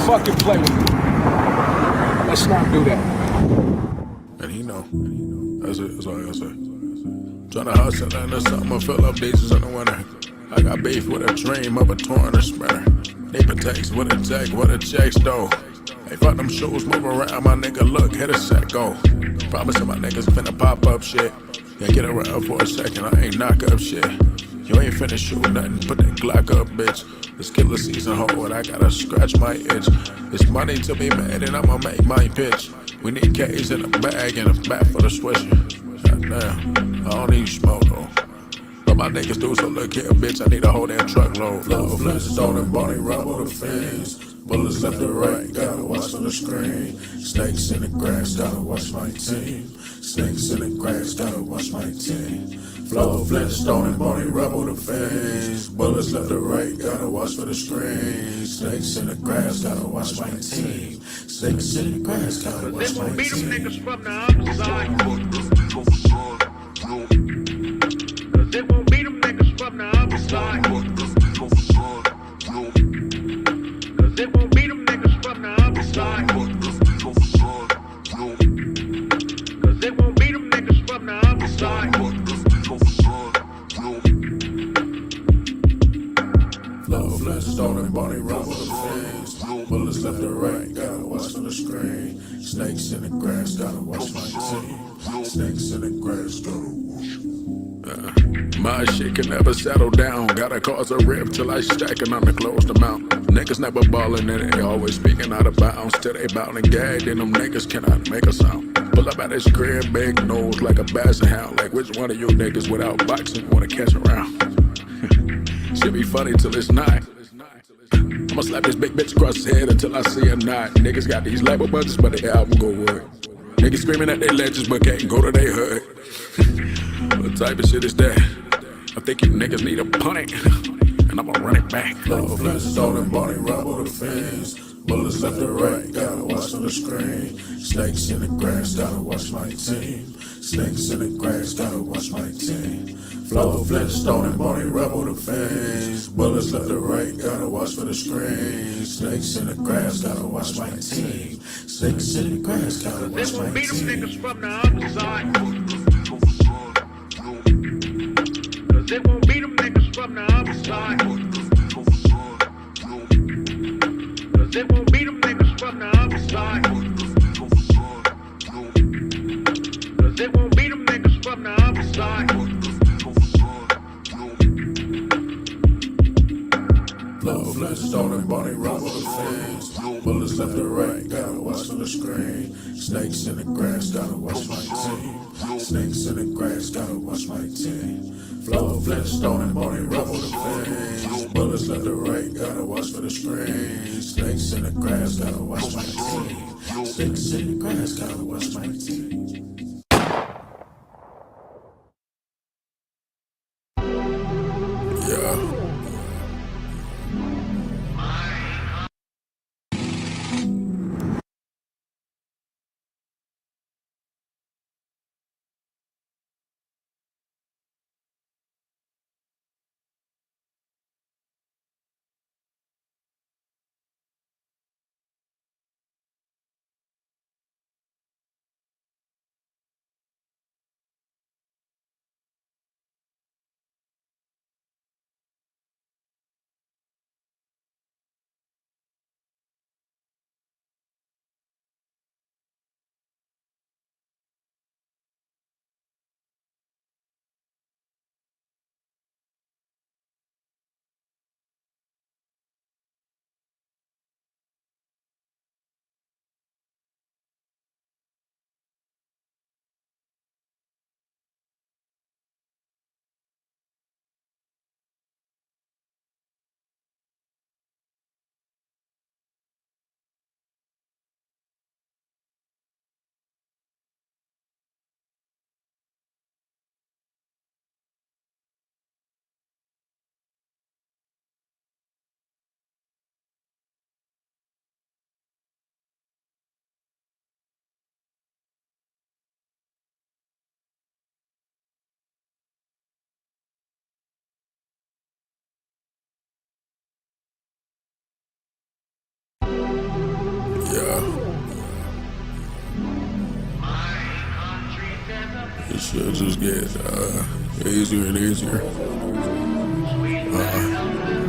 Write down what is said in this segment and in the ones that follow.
fucking play with me. Let's not do that. And he know. That's it. That's all I gotta say. Tryna hustle into something, fill up diesels in the winter. I got beef with a dream of a touring sprinter. Need protects with a tech, with a checks though. Hey, fuck them shoes, move around, my nigga, look, hit a set, go. Promising my niggas finna pop up shit. Yeah, get around for a second, I ain't knock up shit. You ain't finna shoot nothing, put that Glock up, bitch. It's killer season, ho, and I gotta scratch my itch. It's money to be made, and I'ma make my pitch. We need K's in a bag and a bat for the swisher. Goddamn, I don't need smoke, though. But my niggas do, so look here, bitch, I need a whole damn truckload. Love Flintstone and Bonnie Rubble the fins. Bullets left to right, gotta watch on the screen. Snakes in the grass, gotta watch my team. Snakes in the grass, gotta watch my team. Flow Flintstone and Bonnie Rubble the fins. Bullets left to right, gotta watch for the screen. Snakes in the grass, gotta watch my team. Snakes in the grass, gotta watch my team. They won't beat them niggas from the other side. Cause they won't beat them niggas from the other side. Cause they won't beat them niggas from the other side. Cause they won't beat them niggas from the other side. Love Flintstone and Bonnie Rubble the fins. Bullets left to right, gotta watch on the screen. Snakes in the grass, gotta watch my team. Snakes in the grass, gotta watch. My shit can never settle down. Gotta cause a rip till I stack and underclose the mount. Niggas never ballin' and they always speaking out of bounds. Till they bout and gagged and them niggas cannot make a sound. Pull up at his crib, big nose like a basset hound. Like which one of you niggas without boxing wanna catch a round? Shit be funny till it's not. I'ma slap this big bitch across his head until I see a knot. Niggas got these label budgets, but their album go wood. Niggas screaming at their legends, but can't go to their hood. What type of shit is that? I think you niggas need a punt, and I'ma run it back. Love Flintstone and Bonnie Rubble the fins. Bullets left to right, gotta watch on the screen. Snakes in the grass, gotta watch my team. Snakes in the grass, gotta watch my team. Flow Flintstone and Bonnie Rubble the fins. Bullets left to right, gotta watch for the screen. Snakes in the grass, gotta watch my team. Snakes in the grass, gotta watch my team. They won't beat them niggas from the other side. Cause they won't beat them niggas from the other side. Cause they won't beat them niggas from the other side. Cause they won't beat them niggas from the other side. Love Flintstone and Bonnie Rubble the fins. Bullets left to right, gotta watch on the screen. Snakes in the grass, gotta watch my team. Snakes in the grass, gotta watch my team. Flow Flintstone and Bonnie Rubble the fins. Bullets left to right, gotta watch for the screen. Snakes in the grass, gotta watch my team. Snakes in the grass, gotta watch my team. Yeah. just get easier and easier.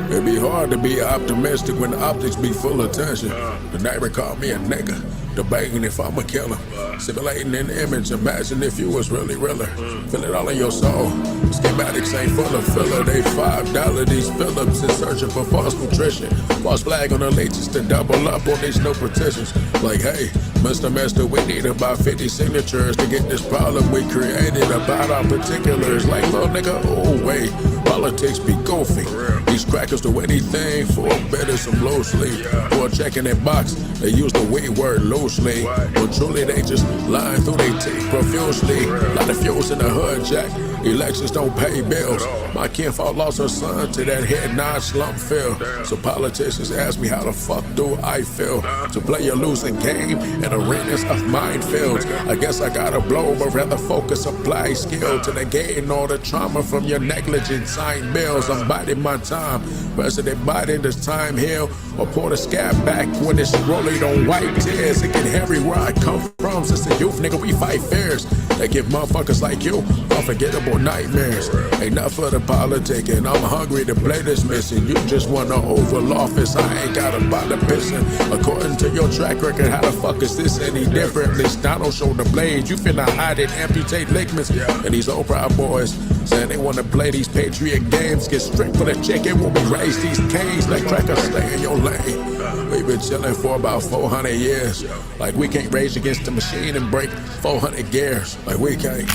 It'd be hard to be optimistic when the optics be full of tension. The neighbor called me a nigga, debating if I'm a killer. Simulating an image, imagine if you was really realer. Feel it all in your soul. Schematics ain't full of filler. They $5 these Phillips is searching for false nutrition. False flag on the leeches to double up on these new petitions. Like, hey, Mr. Mister, we need about 50 signatures to get this problem we created about our particulars. Like, little nigga, oh wait, politics be goofy. These crackers do anything for a bit of some low sleep. For a check in that box, they use the we word loosely. But truly they just lying through their teeth profusely. Lot of fuels in the hood, Jack. Elections don't pay bills. My kinfolk lost her son to that head nod slump feel. So politicians ask me how the fuck do I feel to play a losing game in arenas of minefields. I guess I gotta blow, but rather focus, apply skill to negating all the trauma from your negligent signed bills. I'm biding my time. President Biden, this time heal or pour the scab back when it's rolling on white tears. It get hairy where I come from. Since a youth, nigga, we fight fears. They give motherfuckers like you unforgettable nightmares. Ain't enough for the politic, and I'm hungry to play this mission. You just wanna Oval Office, I ain't got about the pissing. According to your track record, how the fuck is this any different? At least I don't show the blades. You finna hide it, amputate ligaments. And these old proud boys saying they wanna play these patriot games. Get strict for the chicken when we raise these canes. Like crackers, stay in your lane. We've been chilling for about 400 years. Like we can't rage against the machine and break 400 gears. Like we can't.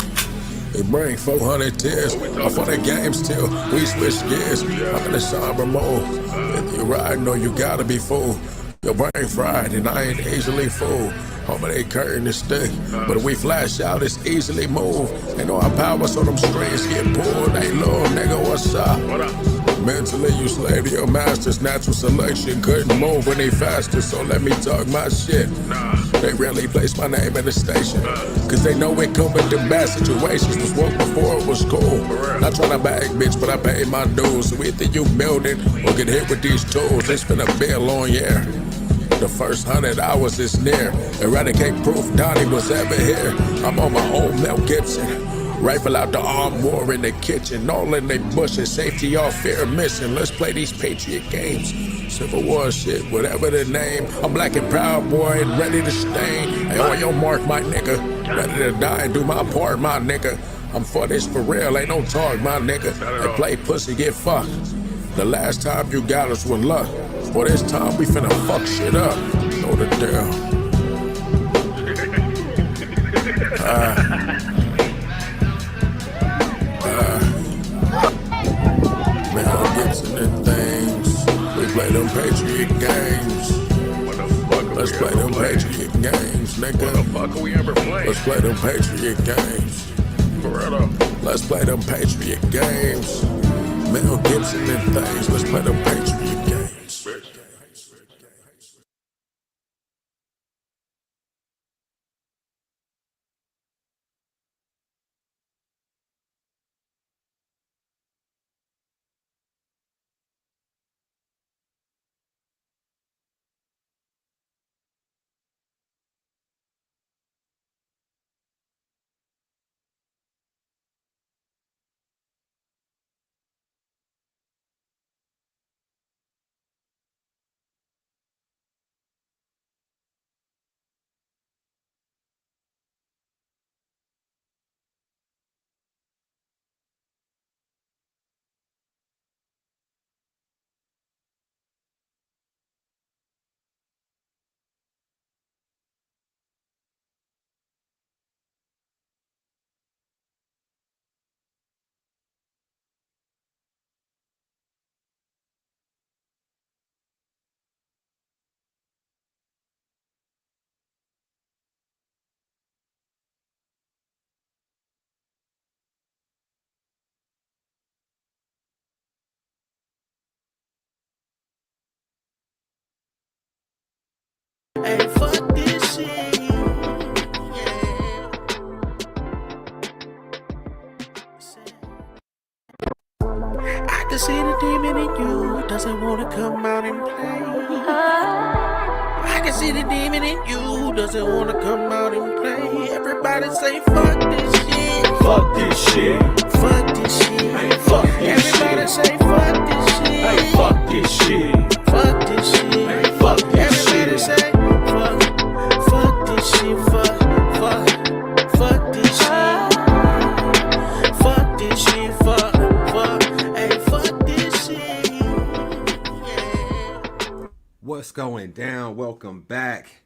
They bring 400 tears off of the games till we switch gears. I'm in a somber mode. If you ride, know you gotta be full. Your brain fried and I ain't easily fooled. Home of they curtain is thick, but if we flash out, it's easily moved. Ain't no our power, so them strings get pulled. Hey, little nigga, what's up? Mentally, you slave to your master's natural selection. Couldn't move any faster, so let me talk my shit. They rarely place my name in the station, cause they know it come with them bad situations. Was woke before it was cool. Not tryna bag, bitch, but I paid my dues. So either you build it or get hit with these tools. It's been a bit long year. The first 100 hours is near. Eradicate proof Donnie was ever here. I'm on my own Mel Gibson. Rifle out the arm war in the kitchen. All in they bushes. Safety off fear mission. Let's play these patriot games. Civil War shit, whatever the name. I'm black and proud, boy, and ready to stain. Hey, on your mark, my nigga. Ready to die and do my part, my nigga. I'm for this for real, ain't no talk, my nigga. Hey, play pussy, get fucked. The last time you got us with luck. For this time we finna fuck shit up. Know the deal. Mel Gibson and things. We play them patriot games. Let's play them patriot games, nigga. What the fuck are we ever playing? Let's play them patriot games. Let's play them patriot games. Mel Gibson and things. Let's play them patriot games. Hey, fuck this shit. Yeah. I can see the demon in you doesn't wanna come out and play. I can see the demon in you doesn't wanna come out and play. Everybody say fuck this shit. fuck this shit. Fuck this shit. Hey, fuck this Everybody shit. say fuck this shit. Hey, fuck this shit. Fuck this shit. Hey, fuck this Everybody shit. say fuck this shit. Fuck this shit. Fuck this shit. Hey, fuck this shit. Yeah. What's going down? Welcome back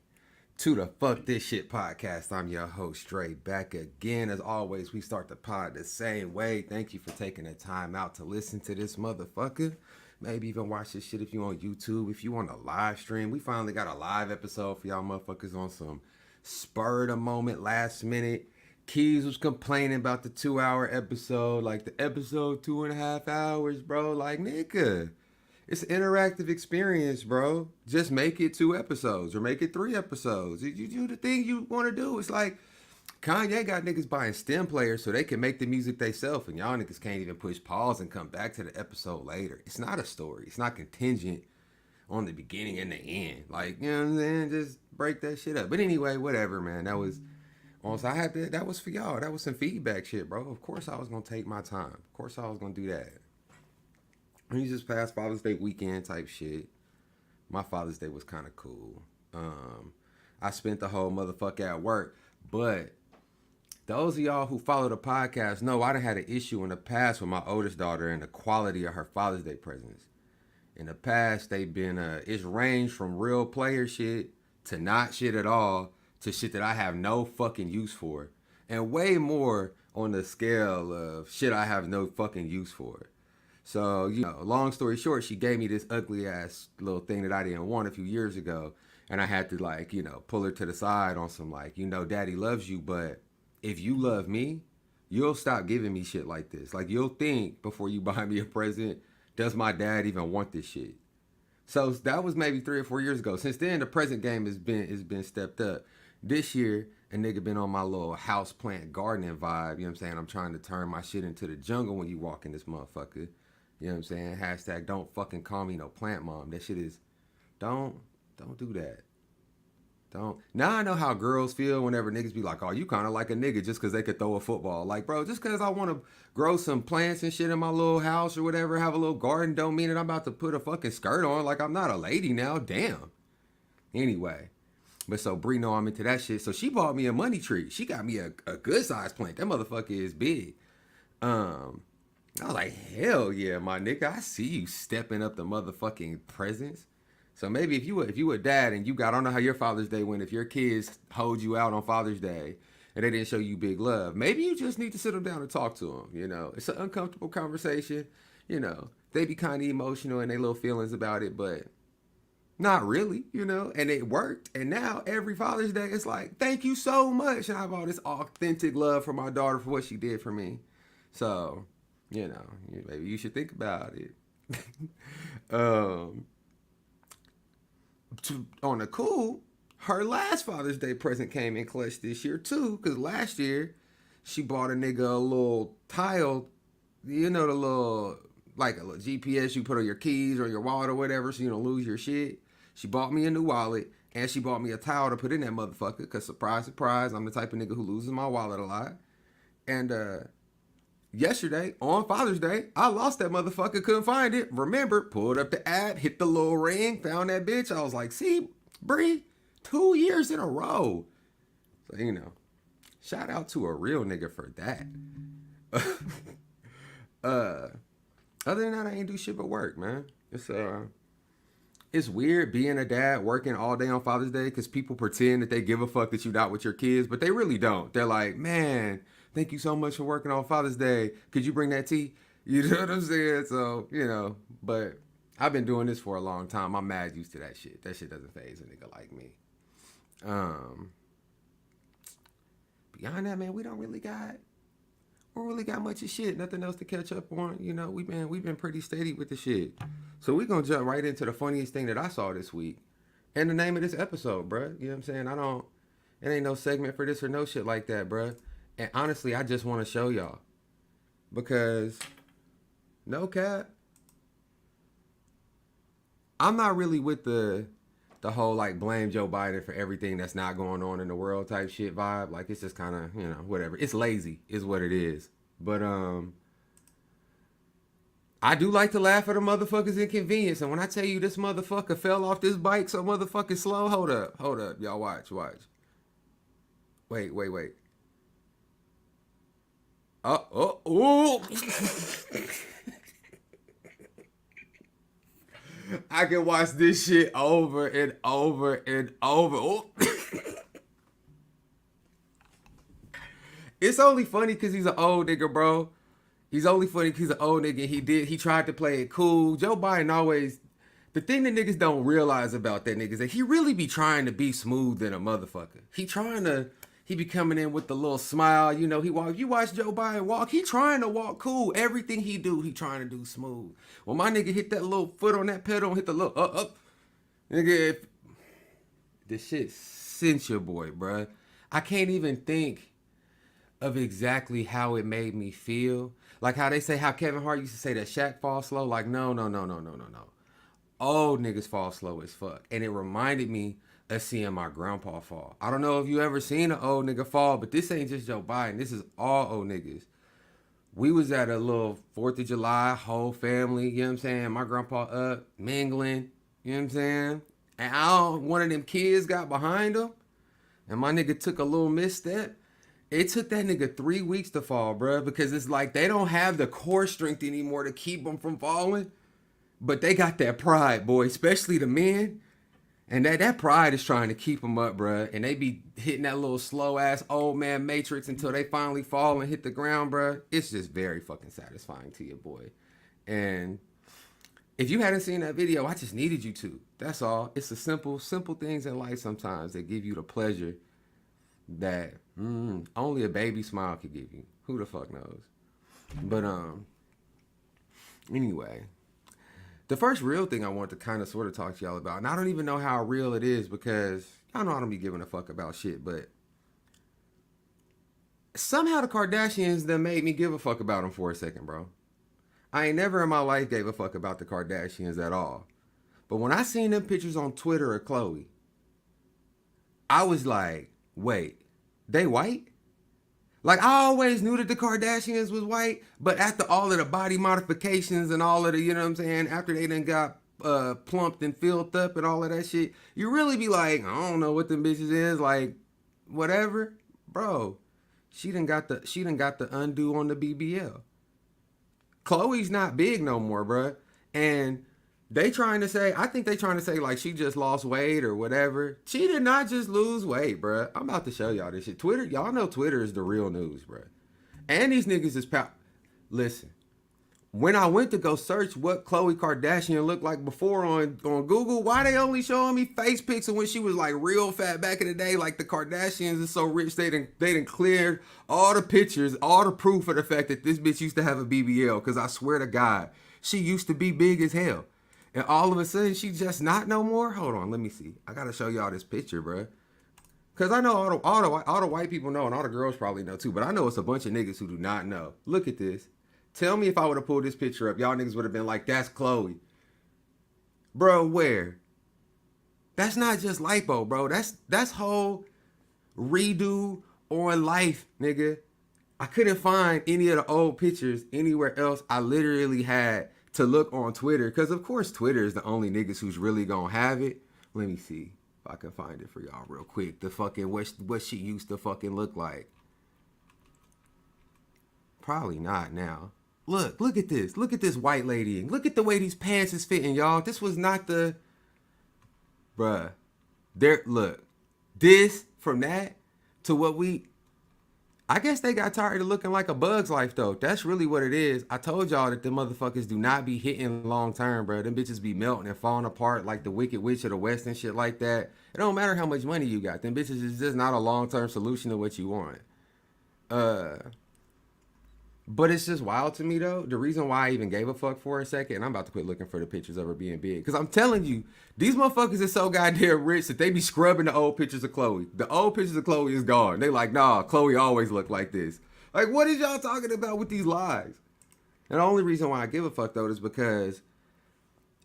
to the Fuck This Shit podcast. I'm your host, Dre, back again. As always, we start the pod the same way. Thank you for taking the time out to listen to this motherfucker. Maybe even watch this shit if you on YouTube. If you want a live stream, we finally got a live episode for y'all motherfuckers on some spur of the moment, last minute. Keys was complaining about the 2-hour episode, like the episode 2.5 hours, bro. Like, nigga. It's an interactive experience, bro. Just make it 2 episodes or make it 3 episodes. You do the thing you want to do. It's like Kanye got niggas buying stem players so they can make the music they self, and y'all niggas can't even push pause and come back to the episode later. It's not a story. It's not contingent on the beginning and the end. Like, you know what I'm saying? Just break that shit up. But anyway, whatever, man. That was that was for y'all. That was some feedback shit, bro. Of course I was gonna take my time. Of course I was gonna do that. We just passed Father's Day weekend type shit. My Father's Day was kind of cool. I spent the whole motherfucker at work. But those of y'all who follow the podcast know I done had an issue in the past with my oldest daughter and the quality of her Father's Day presents. In the past, they've been, it's ranged from real player shit to not shit at all to shit that I have no fucking use for. And way more on the scale of shit I have no fucking use for. So, you know, long story short, she gave me this ugly ass little thing that I didn't want a few years ago. And I had to, like, you know, pull her to the side on some, like, you know, daddy loves you, but if you love me, you'll stop giving me shit like this. Like, you'll think before you buy me a present, does my dad even want this shit? So that was maybe 3 or 4 years ago. Since then, the present game has been stepped up. This year, a nigga been on my little house plant gardening vibe. You know what I'm saying? I'm trying to turn my shit into the jungle when you walk in this motherfucker. You know what I'm saying? Hashtag don't fucking call me no plant mom. That shit is, don't do that. Don't. Now I know how girls feel whenever niggas be like, oh, you kind of like a nigga just because they could throw a football. Like, bro, just because I want to grow some plants and shit in my little house or whatever, have a little garden, don't mean that I'm about to put a fucking skirt on. Like, I'm not a lady now. Damn. Anyway. But so Bree know I'm into that shit. So she bought me a money tree. She got me a good size plant. That motherfucker is big. I was like, hell yeah, my nigga. I see you stepping up the motherfucking presents. So maybe if you a dad and you got, I don't know how your Father's Day went, if your kids hold you out on Father's Day and they didn't show you big love, maybe you just need to sit them down and talk to them, you know. It's an uncomfortable conversation, you know. They be kind of emotional and they little feelings about it, but not really, you know. And it worked. And now every Father's Day, it's like, thank you so much. And I have all this authentic love for my daughter for what she did for me. So, you know, maybe you should think about it. On the cool, her last Father's Day present came in clutch this year too, because last year she bought a nigga a little tile, you know, the little, like a little GPS you put on your keys or your wallet or whatever so you don't lose your shit. She bought me a new wallet and she bought me a tile to put in that motherfucker, because surprise, surprise, I'm the type of nigga who loses my wallet a lot. And yesterday, on Father's Day, I lost that motherfucker, couldn't find it. Remember, pulled up the app, hit the little ring, found that bitch. I was like, see, Bree, 2 years in a row. So, you know, shout out to a real nigga for that. Other than that, I ain't do shit but work, man. It's weird being a dad working all day on Father's Day because people pretend that they give a fuck that you're not with your kids, but they really don't. They're like, man, thank you so much for working on Father's Day. Could you bring that tea? You know what I'm saying? So, you know, but I've been doing this for a long time. I'm mad used to that shit. That shit doesn't faze a nigga like me. Beyond that, man, we don't really got much of shit. Nothing else to catch up on. You know, we've been pretty steady with the shit. So we're gonna jump right into the funniest thing that I saw this week. And the name of this episode, bruh. You know what I'm saying? It ain't no segment for this or no shit like that, bruh. And honestly, I just want to show y'all. Because, no cap, I'm not really with the the whole like blame Joe Biden for everything that's not going on in the world type shit vibe. Like it's just kind of, you know, whatever. It's lazy is what it is. But I do like to laugh at a motherfucker's inconvenience. And when I tell you this motherfucker fell off this bike so motherfucking slow, hold up. Y'all watch. Wait. Oh. I can watch this shit over and over and over. Oh. It's only funny because he's an old nigga, bro. He's only funny because he's an old nigga. He tried to play it cool. Joe Biden always, the thing that niggas don't realize about that nigga is that he really be trying to be smooth than a motherfucker. He be coming in with the little smile. You know, you watch Joe Biden walk, he trying to walk cool. Everything he do, he trying to do smooth. When my nigga hit that little foot on that pedal and hit the little up. Nigga, this shit sent your boy, bruh. I can't even think of exactly how it made me feel. Like how they say, how Kevin Hart used to say that Shaq falls slow. Like, no. Old niggas fall slow as fuck. And it reminded me of seeing my grandpa fall. I don't know if you ever seen an old nigga fall, but this ain't just Joe Biden. This is all old niggas. We was at a little 4th of July, whole family, you know what I'm saying? My grandpa up, mingling, you know what I'm saying? And one of them kids got behind him, and my nigga took a little misstep. It took that nigga 3 weeks to fall, bro, because it's like they don't have the core strength anymore to keep them from falling, but they got that pride, boy, especially the men. And that pride is trying to keep them up, bruh. And they be hitting that little slow-ass old man matrix until they finally fall and hit the ground, bruh. It's just very fucking satisfying to your boy. And if you hadn't seen that video, I just needed you to. That's all. It's the simple things in life sometimes that give you the pleasure that only a baby smile could give you. Who the fuck knows? But anyway. The first real thing I want to kind of sort of talk to y'all about, and I don't even know how real it is because y'all know I don't be giving a fuck about shit, but somehow the Kardashians done made me give a fuck about them for a second, bro. I ain't never in my life gave a fuck about the Kardashians at all. But when I seen them pictures on Twitter of Khloe, I was like, wait, they white? Like, I always knew that the Kardashians was white, but after all of the body modifications and all of the, you know what I'm saying, after they done got plumped and filled up and all of that shit, you really be like, I don't know what them bitches is, like, whatever. Bro, she done got the undo on the BBL. Khloe's not big no more, bro. And I think they trying to say like she just lost weight or whatever. She did not just lose weight, bruh. I'm about to show y'all this shit. Twitter, y'all know Twitter is the real news, bruh. And these niggas is Listen, when I went to go search what Khloe Kardashian looked like before on Google, why they only showing me face pics of when she was like real fat back in the day? Like the Kardashians are so rich, they done cleared all the pictures, all the proof of the fact that this bitch used to have a BBL. Cause I swear to God, she used to be big as hell. And all of a sudden, she just not no more? Hold on, let me see. I gotta show y'all this picture, bro. Because I know all the white people know, and all the girls probably know too, but I know it's a bunch of niggas who do not know. Look at this. Tell me if I would have pulled this picture up, y'all niggas would have been like, that's Khloe. Bro, where? That's not just lipo, bro. That's whole redo on life, nigga. I couldn't find any of the old pictures anywhere else. I literally had to look on Twitter, because of course Twitter is the only niggas who's really gonna have it. Let me see if I can find it for y'all real quick. The fucking what she used to fucking look like. Probably not now. Look at this. Look at this white lady. Look at the way these pants is fitting, y'all. This was not the bruh. Look. This from that to what I guess they got tired of looking like a Bug's Life, though. That's really what it is. I told y'all that the motherfuckers do not be hitting long term, bro. Them bitches be melting and falling apart like the Wicked Witch of the West and shit like that. It don't matter how much money you got. Them bitches is just not a long-term solution to what you want. But it's just wild to me, though. The reason why I even gave a fuck for a second, and I'm about to quit looking for the pictures of her being big. Because I'm telling you, these motherfuckers are so goddamn rich that they be scrubbing the old pictures of Khloe. The old pictures of Khloe is gone. They like, nah, Khloe always looked like this. Like, what is y'all talking about with these lies? And the only reason why I give a fuck, though, is because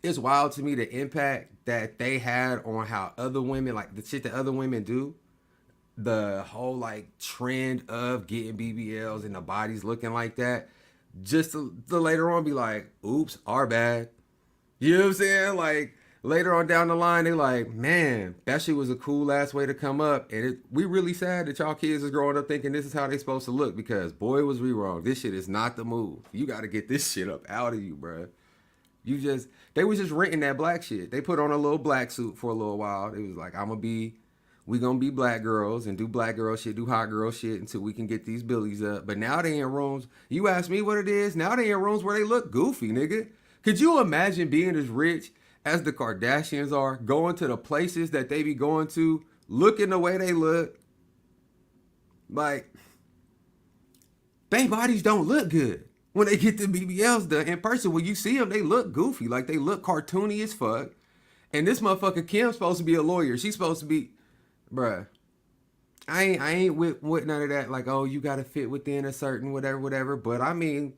it's wild to me the impact that they had on how other women, like the shit that other women do, the whole like trend of getting BBLs and the bodies looking like that, just to later on be like, oops, our bad. You know what I'm saying? Like later on down the line, they like, man, that shit was a cool ass way to come up. And we really sad that y'all kids is growing up thinking this is how they supposed to look, because boy was we wrong. This shit is not the move. You got to get this shit up out of you, bruh. They was just renting that black shit. They put on a little black suit for a little while. It was like, we gonna be black girls and do black girl shit, do hot girl shit until we can get these billies up. But now they in rooms. You ask me what it is. Now they in rooms where they look goofy, nigga. Could you imagine being as rich as the Kardashians are, going to the places that they be going to, looking the way they look? Like, they bodies don't look good when they get the BBLs done. In person, when you see them, they look goofy. Like, they look cartoony as fuck. And this motherfucker Kim's supposed to be a lawyer. She's supposed to be... Bruh, I ain't with none of that, like, oh, you gotta fit within a certain whatever. But I mean,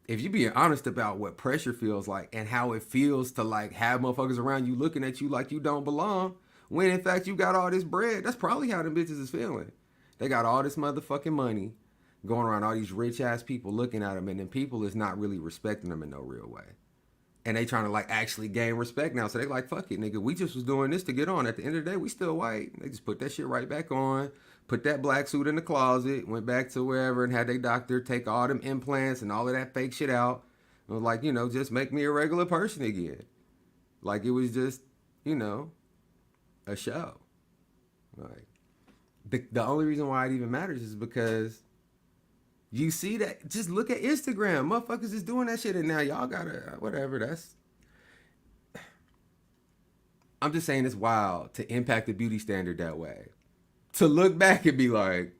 if you being honest about what pressure feels like and how it feels to like have motherfuckers around you looking at you like you don't belong, when in fact you got all this bread, that's probably how them bitches is feeling. They got all this motherfucking money going around, all these rich ass people looking at them, and then people is not really respecting them in no real way. And they trying to like actually gain respect now. So they like, fuck it, nigga. We just was doing this to get on. At the end of the day, we still white. They just put that shit right back on. Put that black suit in the closet. Went back to wherever and had their doctor take all them implants and all of that fake shit out. And was like, you know, just make me a regular person again. Like it was just, you know, a show. Like the only reason why it even matters is because you see that, just look at Instagram. Motherfuckers is doing that shit and now y'all gotta, whatever, that's... I'm just saying it's wild to impact the beauty standard that way. To look back and be like,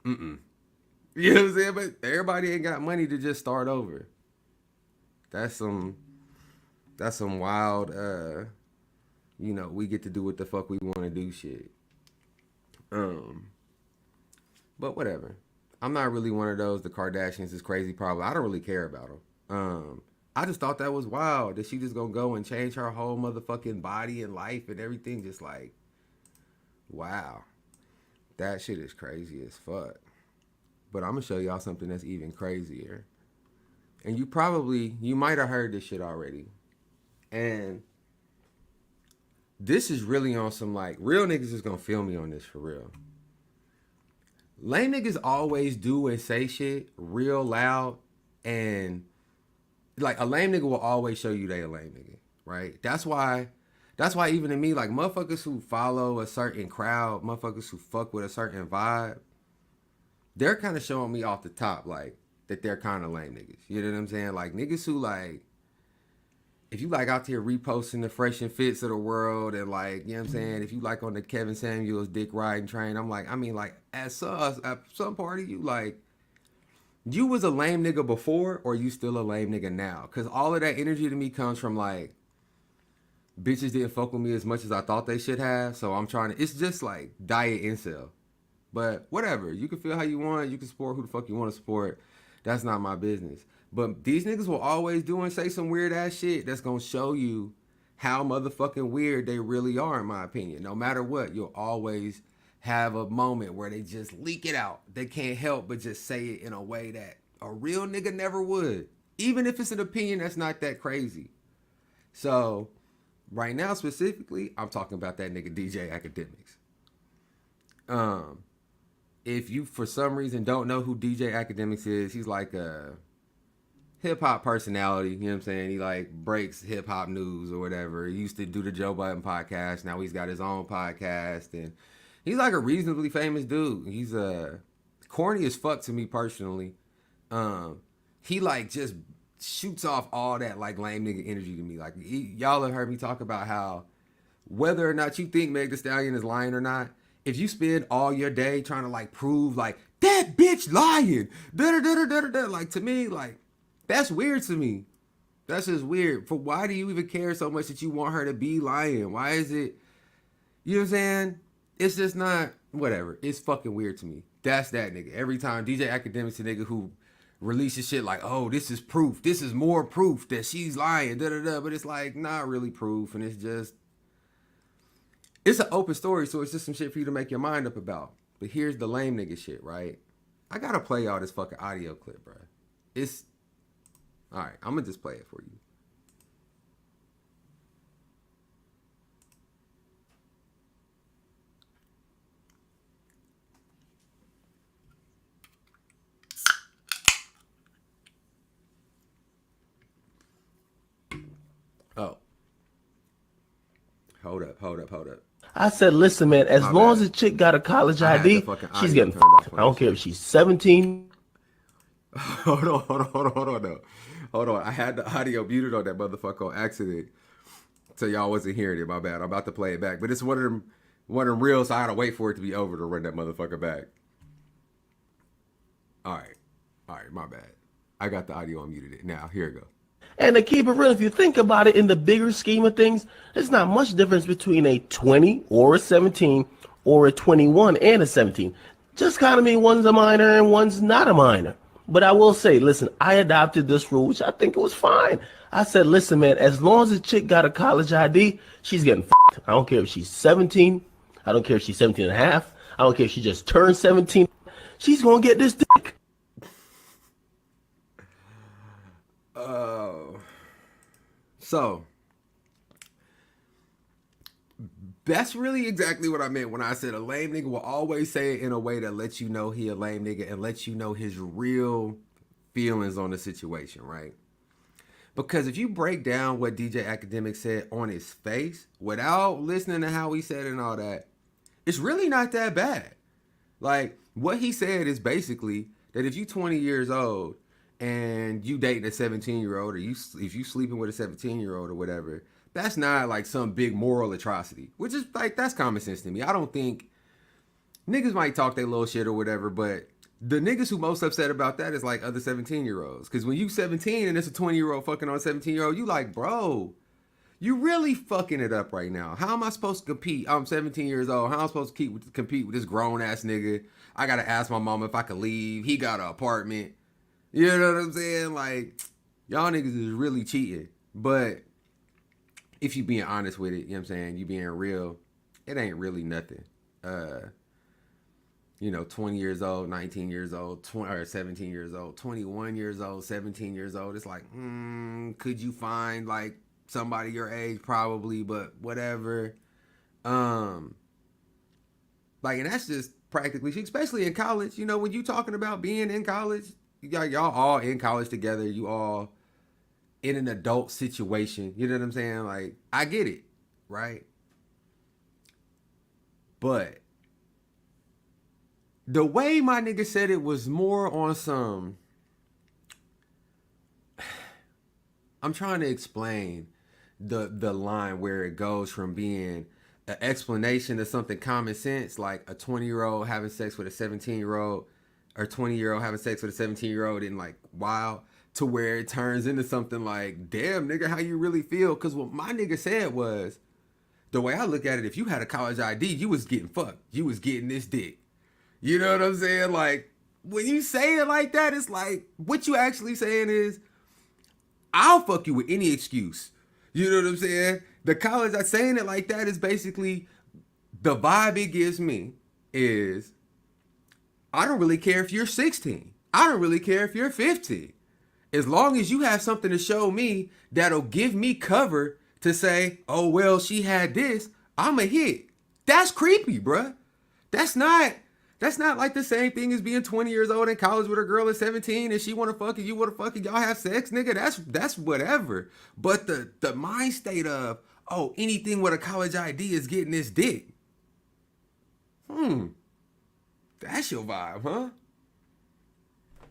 You know what I'm saying? But everybody ain't got money to just start over. That's some wild, you know, we get to do what the fuck we want to do shit. But whatever. I'm not really one of those, the Kardashians is crazy probably. I don't really care about them. I just thought that was wild that she just gonna go and change her whole motherfucking body and life and everything. Just like, wow. That shit is crazy as fuck. But I'm gonna show y'all something that's even crazier. And you might have heard this shit already. And this is really on some like, real niggas is gonna feel me on this for real. Lame niggas always do and say shit real loud, and like a lame nigga will always show you they a lame nigga, right? That's why even to me, like motherfuckers who follow a certain crowd, motherfuckers who fuck with a certain vibe, they're kind of showing me off the top like that they're kind of lame niggas. You know what I'm saying? Like niggas who like, if you like out there reposting the fresh and fits of the world and like, you know what I'm saying? If you like on the Kevin Samuels dick riding train, I'm like, I mean like at some part of you, like you was a lame nigga before or you still a lame nigga now? Cause all of that energy to me comes from like, bitches didn't fuck with me as much as I thought they should have. So I'm trying to, it's just like diet incel. But whatever, you can feel how you want. You can support who the fuck you want to support. That's not my business. But these niggas will always do and say some weird ass shit that's gonna show you how motherfucking weird they really are, in my opinion. No matter what, you'll always have a moment where they just leak it out. They can't help but just say it in a way that a real nigga never would. Even if it's an opinion that's not that crazy. So, right now specifically, I'm talking about that nigga DJ Akademics. If you for some reason don't know who DJ Akademics is, he's like a hip-hop personality, you know what I'm saying? He like breaks hip-hop news or whatever. He used to do the Joe Budden podcast. Now he's got his own podcast, and he's like a reasonably famous dude. He's corny as fuck to me personally. He like just shoots off all that like lame nigga energy to me. Like y'all have heard me talk about how whether or not you think Meg Thee Stallion is lying or not, if you spend all your day trying to like prove like that bitch lying, like to me, like that's weird to me. That's just weird. For why do you even care so much that you want her to be lying? Why is it, you know what I'm saying? It's just not, whatever. It's fucking weird to me. That's that nigga. Every time DJ Akademics a nigga who releases shit like, oh, this is proof. This is more proof that she's lying. Da da da. But it's like not really proof, and it's an open story, so it's just some shit for you to make your mind up about. But here's the lame nigga shit, right? I gotta play y'all this fucking audio clip, bro. It's all right. I'm gonna just play it for you. Oh. Hold up. I said, listen, man, as long as a chick got a college ID, she's getting f***ed. I don't care if she's 17. Hold on. I had the audio muted on that motherfucker on accident. So y'all wasn't hearing it. My bad. I'm about to play it back. But it's one of them reels, so I had to wait for it to be over to run that motherfucker back. All right, my bad. I got the audio unmuted it. Now, here it goes. And to keep it real, if you think about it in the bigger scheme of things, there's not much difference between a 20 or a 17 or a 21 and a 17. Just kind of mean one's a minor and one's not a minor. But I will say, listen, I adopted this rule, which I think it was fine. I said, listen, man, as long as a chick got a college ID, she's getting f***ed. I don't care if she's 17. I don't care if she's 17 and a half. I don't care if she just turned 17. She's going to get this dick. So that's really exactly what I meant when I said a lame nigga will always say it in a way that lets you know he a lame nigga and lets you know his real feelings on the situation, right? Because if you break down what DJ Akademics said on his face without listening to how he said it and all that, it's really not that bad. Like, what he said is basically that if you 20 years old and you dating a 17-year-old, or if you sleeping with a 17-year-old or whatever, that's not like some big moral atrocity, which is like, that's common sense to me. I don't think niggas might talk their little shit or whatever, but the niggas who most upset about that is like other 17-year-olds. Because when you 17 and it's a 20-year-old fucking on a 17-year-old, you like, bro, you really fucking it up right now. How am I supposed to compete? I'm 17 years old. How am I supposed to compete with this grown-ass nigga? I got to ask my mama if I could leave. He got an apartment. You know what I'm saying? Like, y'all niggas is really cheating. But if you being honest with it, you know what I'm saying? You being real, it ain't really nothing. 20 years old, 19 years old, 17 years old, 21 years old, 17 years old. It's like, could you find like somebody your age? Probably, but whatever. And that's just practically, especially in college. You know, when you talking about being in college, y'all all in college together. You all in an adult situation. You know what I'm saying? Like, I get it, right? But the way my nigga said it was more on some, I'm trying to explain the line where it goes from being an explanation of something common sense, like a 20-year-old having sex with a 17-year-old, or 20-year-old having sex with a 17-year-old and like, wow, to where it turns into something like, damn, nigga, how you really feel? Because what my nigga said was, the way I look at it, if you had a college ID, you was getting fucked. You was getting this dick. You know what I'm saying? Like, when you say it like that, it's like, what you actually saying is, I'll fuck you with any excuse. You know what I'm saying? The college, saying it like that is basically, the vibe it gives me is, I don't really care if you're 16. I don't really care if you're 15. As long as you have something to show me that'll give me cover to say, oh, well, she had this, I'm a hit. That's creepy, bruh. That's not like the same thing as being 20 years old in college with a girl at 17 and she want to fuck and you want to fuck and y'all have sex, nigga. That's whatever. But the mind state of, oh, anything with a college ID is getting this dick. That's your vibe, huh?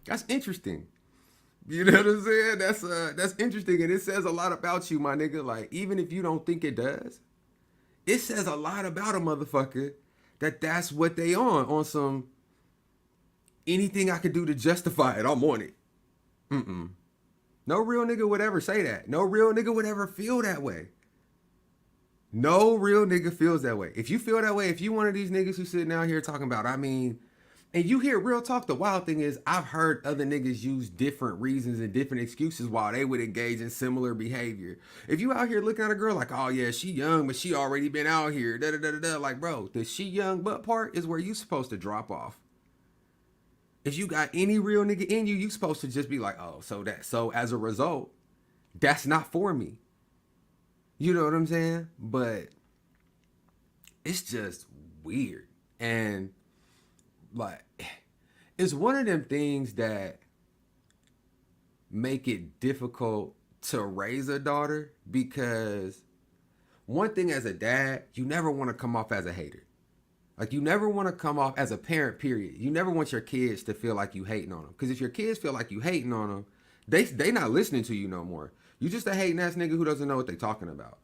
That's interesting. You know what I'm saying? That's interesting, and it says a lot about you, my nigga. Like, even if you don't think it does, it says a lot about a motherfucker that's what they on some, anything I could do to justify it, I'm on it. No real nigga would ever say that. No real nigga would ever feel that way. No real nigga feels that way. If you feel that way, if you one of these niggas who's sitting out here talking about, I mean, And you hear real talk. The wild thing is, I've heard other niggas use different reasons and different excuses why they would engage in similar behavior. If you out here looking at a girl like, oh yeah, she young, but she already been out here, da da da da da. Like, bro, the she young but part is where you supposed to drop off. If you got any real nigga in you, you supposed to just be like, oh, so as a result, that's not for me. You know what I'm saying? But it's just weird. And like, it's one of them things that make it difficult to raise a daughter, because one thing as a dad, you never want to come off as a hater. Like, you never want to come off as a parent, period. You never want your kids to feel like you hating on them. Because if your kids feel like you hating on them, they not listening to you no more. You just a hating ass nigga who doesn't know what they talking about.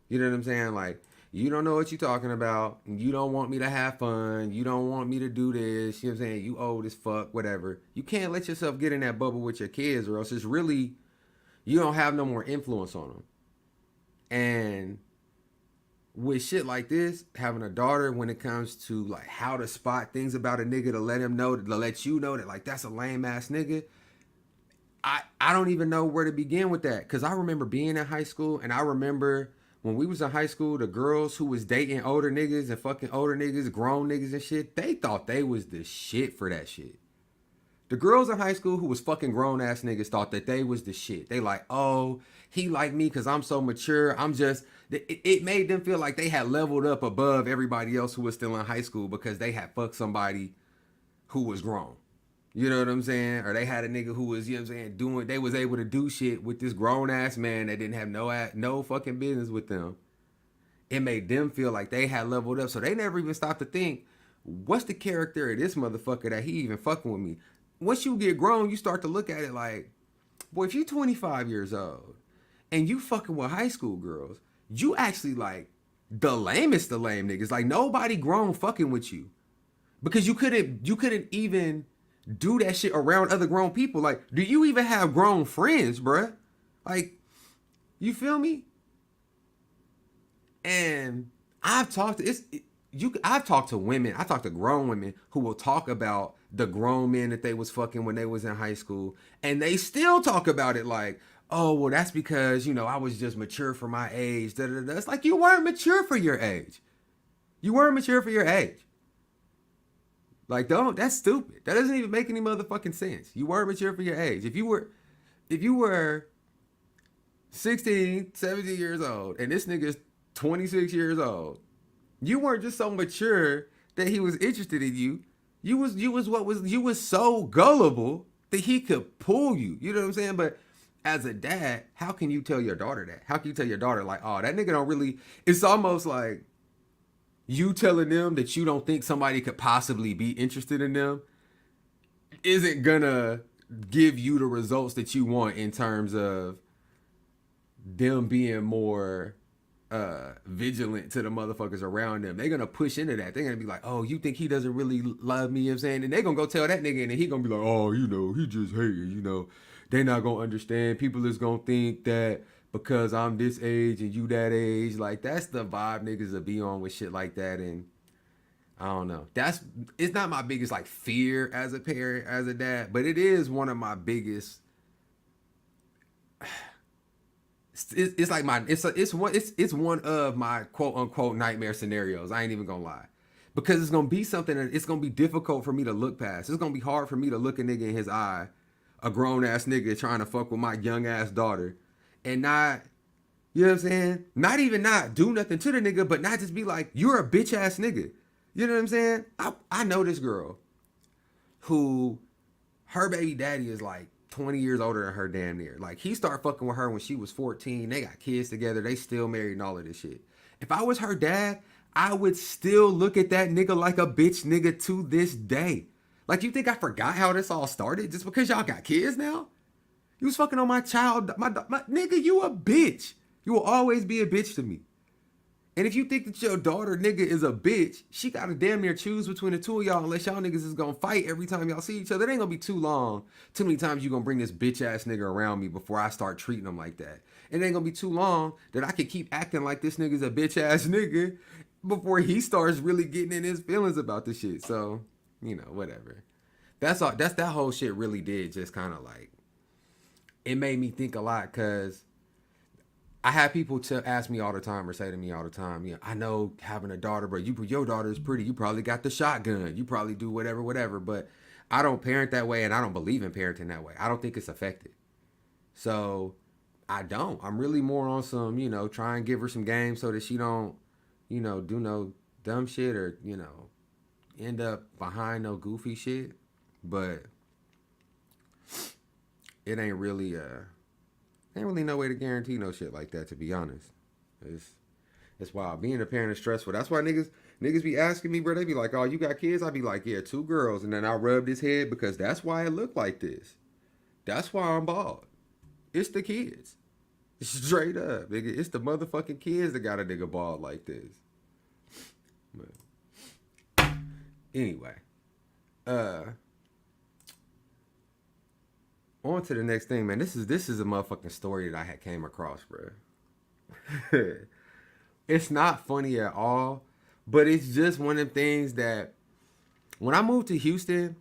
You know what I'm saying? Like, you don't know what you talking about. You don't want me to have fun. You don't want me to do this. You know what I'm saying? You old as fuck, whatever. You can't let yourself get in that bubble with your kids, or else it's really, you don't have no more influence on them. And with shit like this, having a daughter, when it comes to like how to spot things about a nigga, to let him know, to let you know that like that's a lame ass nigga, I don't even know where to begin with that. Because I remember being in high school, and I remember when we was in high school, the girls who was dating older niggas and fucking older niggas, grown niggas and shit, they thought they was the shit for that shit. The girls in high school who was fucking grown ass niggas thought that they was the shit. They like, oh, he like me because I'm so mature. I'm just, it made them feel like they had leveled up above everybody else who was still in high school because they had fucked somebody who was grown. You know what I'm saying? Or they had a nigga who was, you know what I'm saying, they was able to do shit with this grown ass man that didn't have no fucking business with them. It made them feel like they had leveled up. So they never even stopped to think, what's the character of this motherfucker that he even fucking with me? Once you get grown, you start to look at it like, boy, if you're 25 years old and you fucking with high school girls, you actually like the lamest of lame niggas. Like, nobody grown fucking with you. Because you couldn't even do that shit around other grown people. Like, do you even have grown friends, bruh? Like, you feel me? And I've talked to women, I talked to grown women who will talk about the grown men that they was fucking when they was in high school, and they still talk about it like, oh, well, that's because, you know, I was just mature for my age. Da, da, da. It's like, you weren't mature for your age. You weren't mature for your age. Like, that's stupid. That doesn't even make any motherfucking sense. You weren't mature for your age. If you were 16, 17 years old, and this nigga's 26 years old, you weren't just so mature that he was interested in you. You was so gullible that he could pull you. You know what I'm saying? But as a dad, how can you tell your daughter that? How can you tell your daughter like, oh, that nigga don't really, it's almost like you telling them that you don't think somebody could possibly be interested in them isn't gonna give you the results that you want in terms of them being more vigilant to the motherfuckers around them. They're gonna push into that. They're gonna be like, oh, you think he doesn't really love me? You know what I'm saying? And they're gonna go tell that nigga, and then he gonna be like, oh, you know, he just hating, you know. They not gonna understand. People is gonna think that because I'm this age and you that age. Like, that's the vibe niggas will be on with shit like that. And I don't know. It's not my biggest like fear as a parent, as a dad, but it is one of my biggest. It's like it's one of my quote unquote nightmare scenarios. I ain't even gonna lie, because it's gonna be something that it's gonna be difficult for me to look past. It's gonna be hard for me to look a nigga in his eye, a grown ass nigga trying to fuck with my young ass daughter, and not, you know what I'm saying? Not even not do nothing to the nigga, but not just be like, you're a bitch ass nigga. You know what I'm saying? I know this girl who her baby daddy is like 20 years older than her damn near. Like, he started fucking with her when she was 14. They got kids together. They still married and all of this shit. If I was her dad, I would still look at that nigga like a bitch nigga to this day. Like, you think I forgot how this all started just because y'all got kids now? You was fucking on my child. My nigga, you a bitch. You will always be a bitch to me. And if you think that your daughter, nigga, is a bitch, she got to damn near choose between the two of y'all, unless y'all niggas is going to fight every time y'all see each other. It ain't going to be too long. Too many times you going to bring this bitch ass nigga around me before I start treating him like that. It ain't going to be too long that I can keep acting like this nigga's a bitch ass nigga before he starts really getting in his feelings about this shit. So, you know, whatever. That's all. That whole shit really did just kind of like, it made me think a lot because I have people to ask me all the time or say to me all the time, I know having a daughter, but your daughter is pretty. You probably got the shotgun. You probably do whatever. But I don't parent that way, and I don't believe in parenting that way. I don't think it's effective. So I don't. I'm really more on some, try and give her some game so that she don't, do no dumb shit or, end up behind no goofy shit. But it ain't really no way to guarantee no shit like that, to be honest. It's wild. Being a parent is stressful. That's why niggas be asking me, bro. They be like, oh, you got kids? I be like, yeah, 2 girls. And then I rub his head because that's why it look like this. That's why I'm bald. It's the kids. Straight up, nigga. It's the motherfucking kids that got a nigga bald like this. But anyway. On to the next thing, man. This is a motherfucking story that I had came across, bro. It's not funny at all, but it's just one of them things that when I moved to Houston,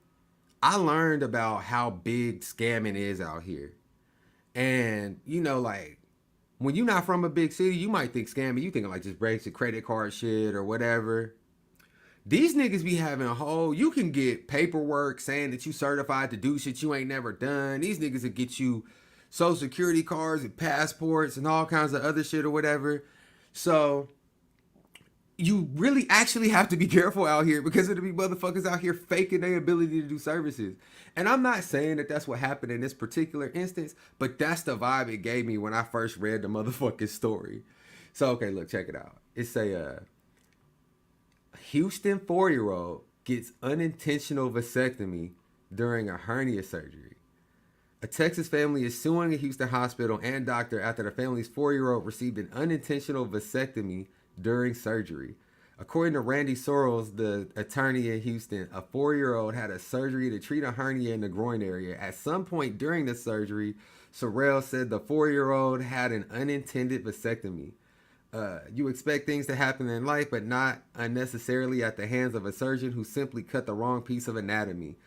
I learned about how big scamming is out here. And, like, when you're not from a big city, you might think scamming, you think like just basic credit card shit or whatever. These niggas be having a whole, you can get paperwork saying that you certified to do shit you ain't never done. These niggas will get you social security cards and passports and all kinds of other shit or whatever. So you really actually have to be careful out here because it'll be motherfuckers out here faking their ability to do services. And I'm not saying that that's what happened in this particular instance, but that's the vibe it gave me when I first read the motherfucking story. So, okay, look, check it out. It's a Houston 4-year-old gets unintentional vasectomy during a hernia surgery. A Texas family is suing a Houston hospital and doctor after the family's 4-year-old received an unintentional vasectomy during surgery. According to Randy Sorrells, the attorney in Houston, a 4-year-old had a surgery to treat a hernia in the groin area. At some point during the surgery, Sorrells said the 4-year-old had an unintended vasectomy. You expect things to happen in life, but not unnecessarily at the hands of a surgeon who simply cut the wrong piece of anatomy.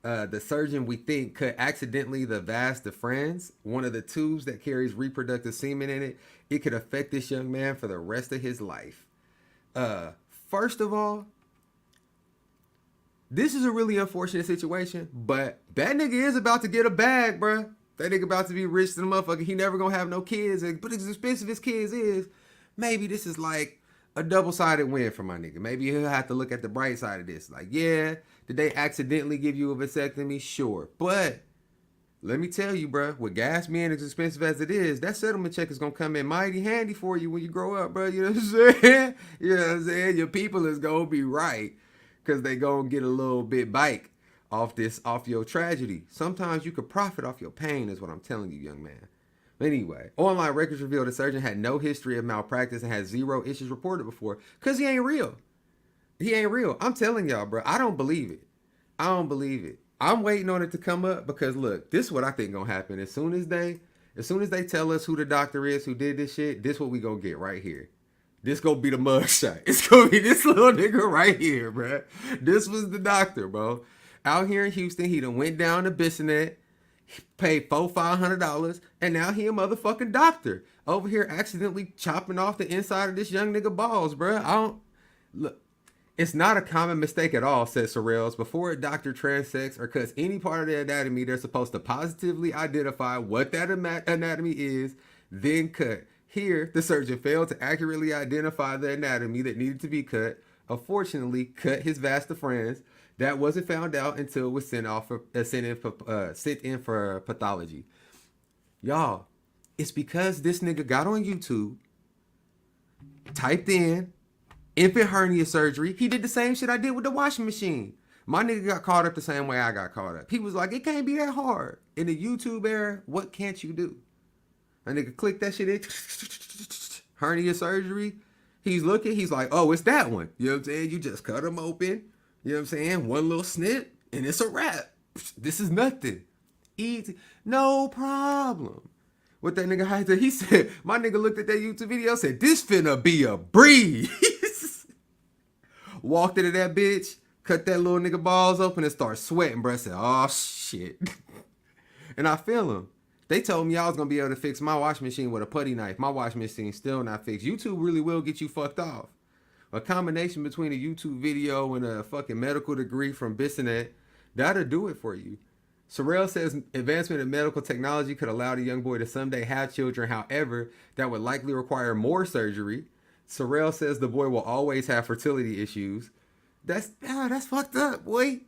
The surgeon, we think, cut accidentally the vas deferens, one of the tubes that carries reproductive semen in it. It could affect this young man for the rest of his life. First of all, this is a really unfortunate situation, but that nigga is about to get a bag, bruh. That nigga about to be rich to the motherfucker. He never gonna have no kids, but as expensive as kids is, maybe this is like a double-sided win for my nigga. Maybe he'll have to look at the bright side of this. Like, yeah, did they accidentally give you a vasectomy? Sure. But let me tell you, bro, with gas being as expensive as it is, that settlement check is going to come in mighty handy for you when you grow up, bro. You know what I'm saying? You know what I'm saying? Your people is going to be right because they going to get a little bit bite off your tragedy. Sometimes you could profit off your pain is what I'm telling you, young man. Anyway, online records reveal the surgeon had no history of malpractice and had 0 issues reported before because he ain't real. He ain't real. I'm telling y'all, bro. I don't believe it. I don't believe it. I'm waiting on it to come up because look, this is what I think gonna happen. As soon as they tell us who the doctor is who did this shit, this what we gonna get right here. This gonna be the mugshot. It's gonna be this little nigga right here, bro. This was the doctor, bro. Out here in Houston, he done went down to Bissonnette, paid $500, and now he a motherfucking doctor over here accidentally chopping off the inside of this young nigga balls, bro. Look. It's not a common mistake at all, said Sorrells. Before a doctor transects or cuts any part of the anatomy, they're supposed to positively identify what that anatomy is, then cut. Here, the surgeon failed to accurately identify the anatomy that needed to be cut. Unfortunately, cut his vas deferens. That wasn't found out until it was sent in for pathology. Y'all, it's because this nigga got on YouTube, typed in infant hernia surgery. He did the same shit I did with the washing machine. My nigga got caught up the same way I got caught up. He was like, it can't be that hard. In the YouTube era, what can't you do? A nigga click that shit in. Hernia surgery. He's looking. He's like, oh, it's that one. You know what I'm saying? You just cut them open. You know what I'm saying? One little snip and it's a wrap. This is nothing. Easy. No problem. What that nigga had to, he said, my nigga looked at that YouTube video, said, this finna be a breeze. Walked into that bitch, cut that little nigga balls open and start sweating, bro. I said, oh shit. And I feel him. They told me I was gonna be able to fix my washing machine with a putty knife. My washing machine still not fixed. YouTube really will get you fucked off. A combination between a YouTube video and a fucking medical degree from Bissonnette, that'll do it for you. Sorrell says advancement in medical technology could allow the young boy to someday have children. However, that would likely require more surgery. Sorrell says the boy will always have fertility issues. That's fucked up, boy.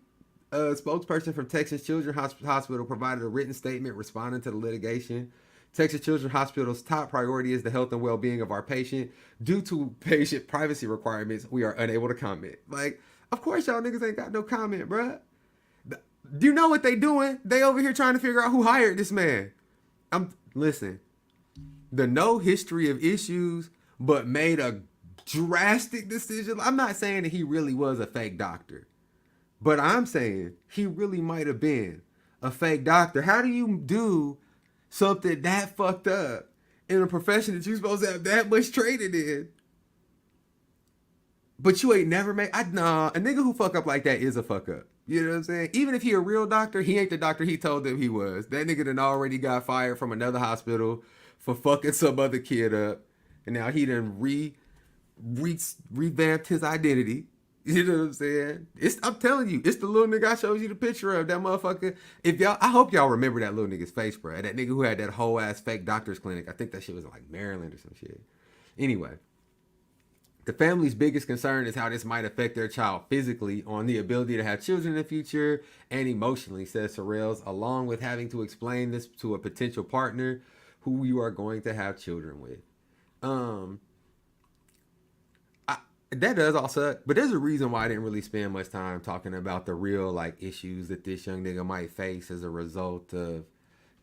A spokesperson from Texas Children's Hospital provided a written statement responding to the litigation. Texas Children's Hospital's top priority is the health and well-being of our patient. Due to patient privacy requirements, we are unable to comment. Like, of course y'all niggas ain't got no comment, bruh. Do you know what they doing? They over here trying to figure out who hired this man. Listen, the no history of issues, but made a drastic decision. I'm not saying that he really was a fake doctor, but I'm saying he really might have been a fake doctor. How do you do something that fucked up in a profession that you're supposed to have that much training in, but you ain't never made? Nah, a nigga who fuck up like that is a fuck up. You know what I'm saying? Even if he a real doctor, he ain't the doctor he told them he was. That nigga done already got fired from another hospital for fucking some other kid up, and now he done revamped his identity. You know what I'm saying? I'm telling you, it's the little nigga I showed you the picture of, that motherfucker. I hope y'all remember that little nigga's face, bro. That nigga who had that whole ass fake doctor's clinic. I think that shit was in like Maryland or some shit. Anyway, the family's biggest concern is how this might affect their child physically, on the ability to have children in the future, and emotionally, says Sorrells, along with having to explain this to a potential partner who you are going to have children with. That does all suck, but there's a reason why I didn't really spend much time talking about the real like issues that this young nigga might face as a result of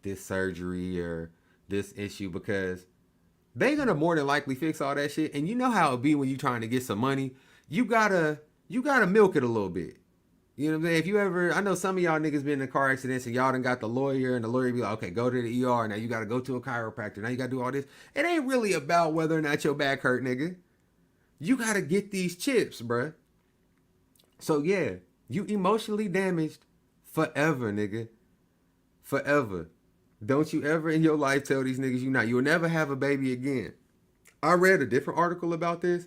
this surgery or this issue, because they gonna more than likely fix all that shit. And you know how it be when you trying to get some money, you gotta milk it a little bit. You know what I'm saying? If you ever, I know some of y'all niggas been in car accidents and y'all done got the lawyer, and the lawyer be like, okay, go to the ER, now you gotta go to a chiropractor, now you gotta do all this. It ain't really about whether or not your back hurt, nigga. You gotta get these chips, bruh. So yeah, you emotionally damaged forever, nigga. Forever. Don't you ever in your life tell these niggas you'll never have a baby again. I read a different article about this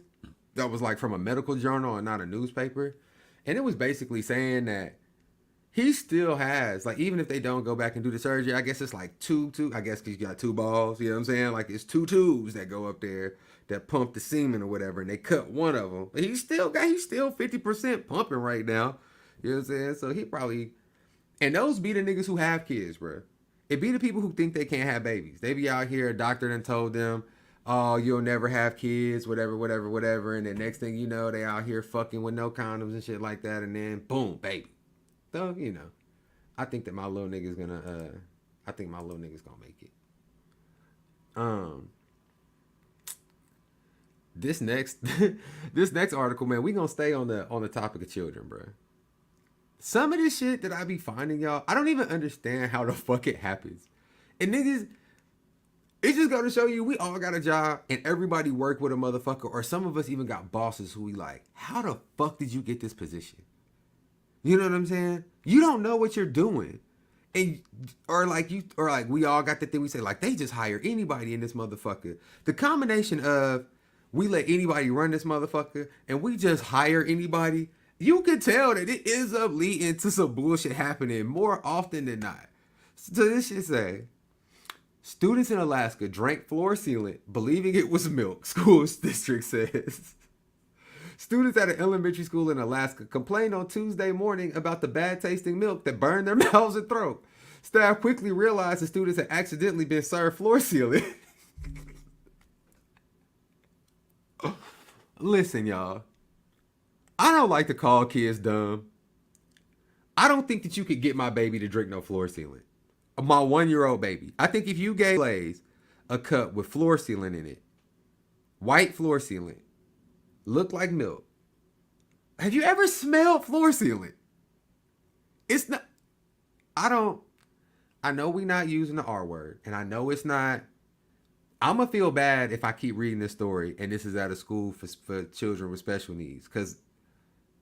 that was like from a medical journal and not a newspaper. And it was basically saying that he still has, like, even if they don't go back and do the surgery, I guess it's like two, I guess he's got two balls, you know what I'm saying? Like, it's two tubes that go up there that pump the semen or whatever, and they cut one of them. But he's still 50% pumping right now. You know what I'm saying? So he probably, and those be the niggas who have kids, bro. It be the people who think they can't have babies. They be out here, a doctor done told them, oh, you'll never have kids, whatever. And the next thing you know, they out here fucking with no condoms and shit like that. And then boom, baby. So, you know, I think that my little nigga's gonna make it. This next article, man, we gonna stay on the topic of children, bro. Some of this shit that I be finding, y'all, I don't even understand how the fuck it happens. And niggas, it just gotta show you we all got a job and everybody work with a motherfucker, or some of us even got bosses who we like, how the fuck did you get this position? You know what I'm saying? You don't know what you're doing. And or we all got the thing we say, like, they just hire anybody in this motherfucker. The combination of we let anybody run this motherfucker and we just hire anybody, you can tell that it ends up leading to some bullshit happening more often than not. So this shit say, students in Alaska drank floor sealant believing it was milk, school district says. Students at an elementary school in Alaska complained on Tuesday morning about the bad tasting milk that burned their mouths and throat. Staff quickly realized the students had accidentally been served floor sealant. Listen, y'all. I don't like to call kids dumb. I don't think that you could get my baby to drink no floor sealant. My 1-year-old baby. I think if you gave Blaze a cup with floor sealant in it, white floor sealant, looked like milk. Have you ever smelled floor sealant? It's not, I know we not using the R word, and I know it's not, I'm gonna feel bad if I keep reading this story and this is at a school for children with special needs, because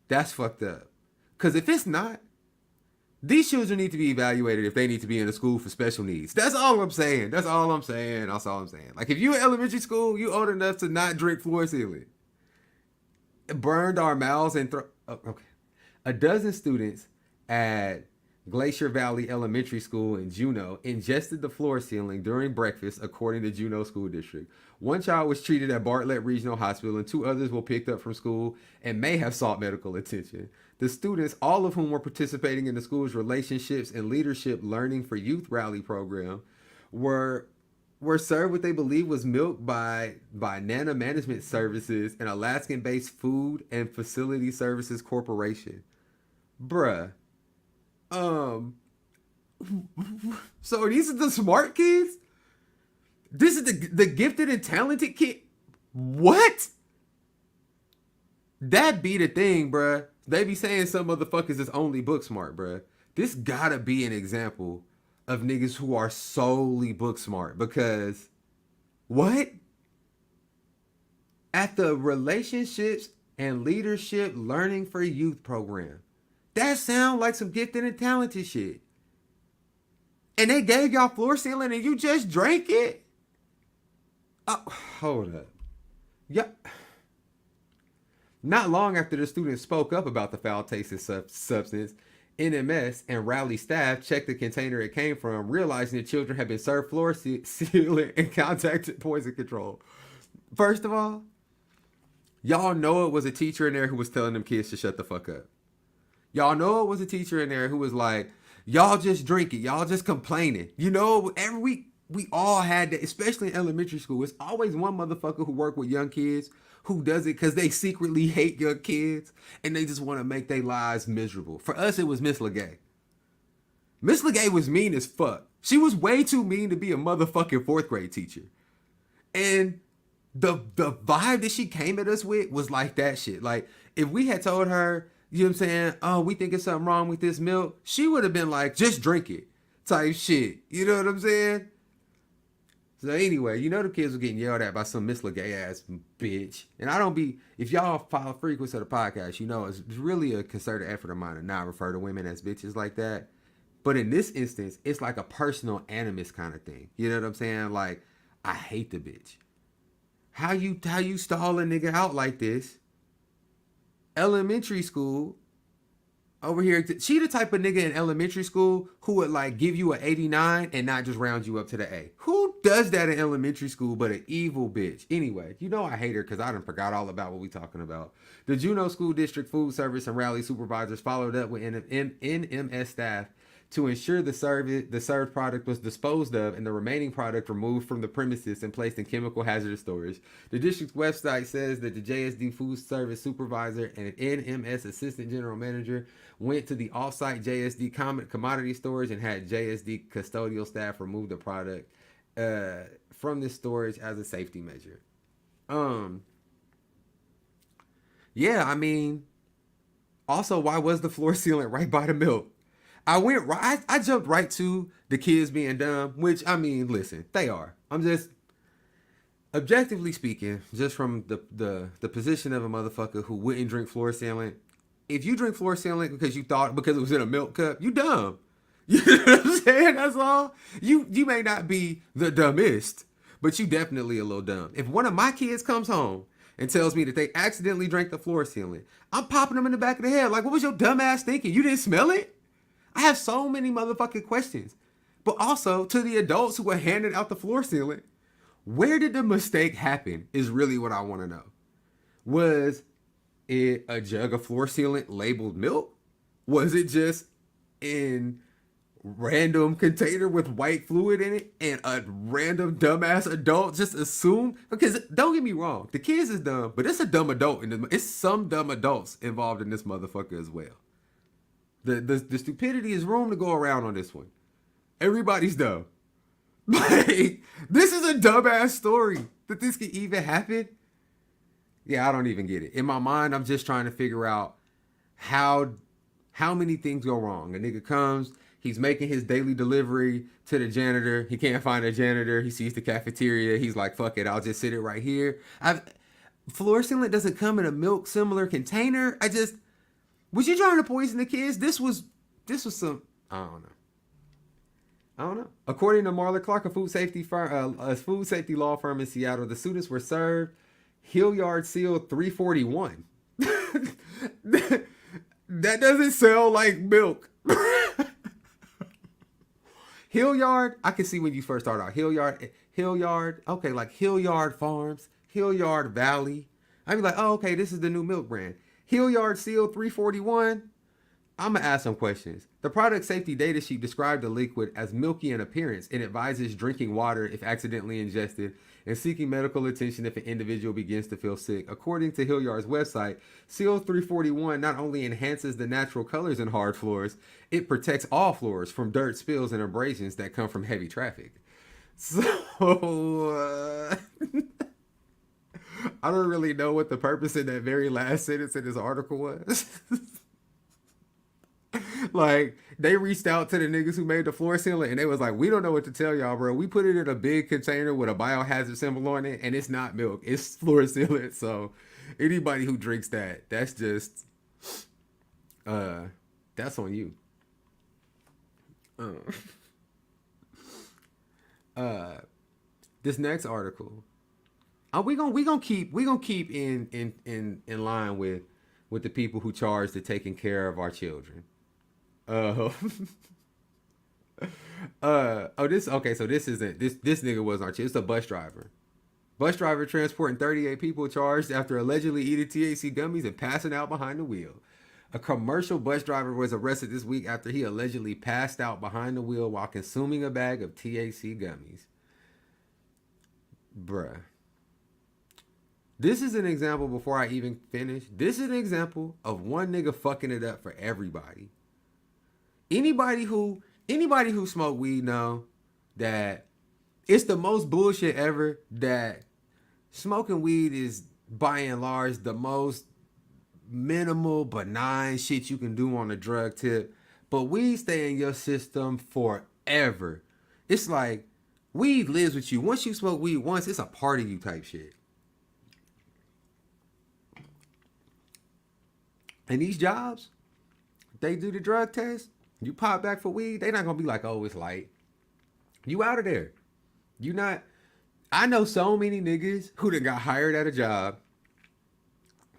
that's fucked up. Because if it's not, these children need to be evaluated if they need to be in a school for special needs. That's all I'm saying. That's all I'm saying. Like, if you in elementary school, you old enough to not drink floor ceiling. It burned our mouths and okay. A dozen students at Glacier Valley Elementary School in Juneau ingested the floor ceiling during breakfast, according to Juneau School District. One child was treated at Bartlett Regional Hospital, and 2 others were picked up from school and may have sought medical attention. The students, all of whom were participating in the school's Relationships and Leadership Learning for Youth Rally program, were served what they believe was milk by Nana Management Services, an Alaskan-based food and facility services corporation. Bruh. So these are the smart kids? This is the gifted and talented kid? What? That be the thing, bruh. They be saying some motherfuckers is only book smart, bruh. This gotta be an example of niggas who are solely book smart, because what? At the Relationships and Leadership Learning for Youth program. That sound like some gifted and talented shit. And they gave y'all floor ceiling and you just drank it? Oh, hold up. Yeah. Not long after the students spoke up about the foul-tasting substance, NMS and Rally staff checked the container it came from, realizing the children had been served floor ceiling and contacted poison control. First of all, y'all know it was a teacher in there who was telling them kids to shut the fuck up. Y'all know it was a teacher in there who was like, y'all just drink it. Y'all just complaining. You know, every week we all had that, especially in elementary school. It's always one motherfucker who work with young kids who does it because they secretly hate young kids and they just want to make their lives miserable. For us, it was Miss Legay. Miss Legay was mean as fuck. She was way too mean to be a motherfucking 4th grade teacher. And the vibe that she came at us with was like that shit. Like, if we had told her, you know what I'm saying, oh, we think there's something wrong with this milk, she would have been like, just drink it type shit. You know what I'm saying? So anyway, you know the kids were getting yelled at by some Miss Legay ass bitch. And I don't be, if y'all follow frequency of the podcast, you know it's really a concerted effort of mine to not refer to women as bitches like that. But in this instance, it's like a personal animus kind of thing. You know what I'm saying? Like, I hate the bitch. How you stall a nigga out like this? Elementary school over here, she the type of nigga in elementary school who would like give you an 89 and not just round you up to the A. Who does that in elementary school but an evil bitch? Anyway, you know I hate her because I done forgot all about what we talking about. The Juneau School District Food Service and Rally supervisors followed up with NMS staff to ensure the served product was disposed of and the remaining product removed from the premises and placed in chemical hazardous storage. The district's website says that the JSD Food Service supervisor and NMS assistant general manager went to the off-site JSD commodity storage and had JSD custodial staff remove the product from this storage as a safety measure. Yeah, I mean, also, why was the floor ceiling right by the milk? I jumped right to the kids being dumb, which, I mean, listen, they are. I'm just, objectively speaking, just from the position of a motherfucker who wouldn't drink floor ceiling. If you drink floor ceiling because it was in a milk cup, you dumb. You know what I'm saying? That's all. You may not be the dumbest, but you definitely a little dumb. If one of my kids comes home and tells me that they accidentally drank the floor ceiling, I'm popping them in the back of the head. Like, what was your dumb ass thinking? You didn't smell it? I have so many motherfucking questions. But also, to the adults who were handing out the floor ceiling, where did the mistake happen is really what I want to know. Was it a jug of floor sealant labeled milk? Was it just in random container with white fluid in it and a random dumbass adult just assumed? Because don't get me wrong, the kids is dumb, but it's a dumb adult it's some dumb adults involved in this motherfucker as well. The stupidity is room to go around on this one. Everybody's dumb. Like, this is a dumbass story that this could even happen. Yeah, I don't even get it. In my mind, I'm just trying to figure out how many things go wrong. A nigga comes, he's making his daily delivery to the janitor. He can't find a janitor. He sees the cafeteria. He's like, fuck it, I'll just sit it right here. Floor sealant doesn't come in a milk similar container. Was you trying to poison the kids? This was some, I don't know. According to Marla Clark, a food safety law firm in Seattle, the students were served Hilliard Seal 341. That doesn't sound like milk. Hilliard, I can see when you first start out. Hilliard, okay, like Hilliard Farms, Hilliard Valley. I'd be like, oh, okay, this is the new milk brand. Hilliard Seal 341. I'm going to ask some questions. The product safety data sheet described the liquid as milky in appearance and advises drinking water if accidentally ingested and seeking medical attention if an individual begins to feel sick. According to Hilliard's website, Seal 341 not only enhances the natural colors in hard floors, it protects all floors from dirt spills and abrasions that come from heavy traffic. So, I don't really know what the purpose in that very last sentence in this article was. Like, they reached out to the niggas who made the floor sealant and they was like, we don't know what to tell y'all, bro. We put it in a big container with a biohazard symbol on it and it's not milk. It's floor sealant. So anybody who drinks that, that's just, that's on you. This next article, we gonna keep in line with the people who charge to taking care of our children. So this isn't this nigga was our child. It's a bus driver. Bus driver transporting 38 people charged after allegedly eating THC gummies and passing out behind the wheel. A commercial bus driver was arrested this week after he allegedly passed out behind the wheel while consuming a bag of THC gummies. Bruh. This is an example before I even finish. This is an example of one nigga fucking it up for everybody. Anybody who smoke weed know that it's the most bullshit ever, that smoking weed is by and large the most minimal benign shit you can do on a drug tip, but weed stay in your system forever. It's like weed lives with you. Once you smoke weed once, it's a part of you type shit. And these jobs, they do the drug test. You pop back for weed, they not gonna be like, oh, it's light. You out of there. You not. I know so many niggas who done got hired at a job,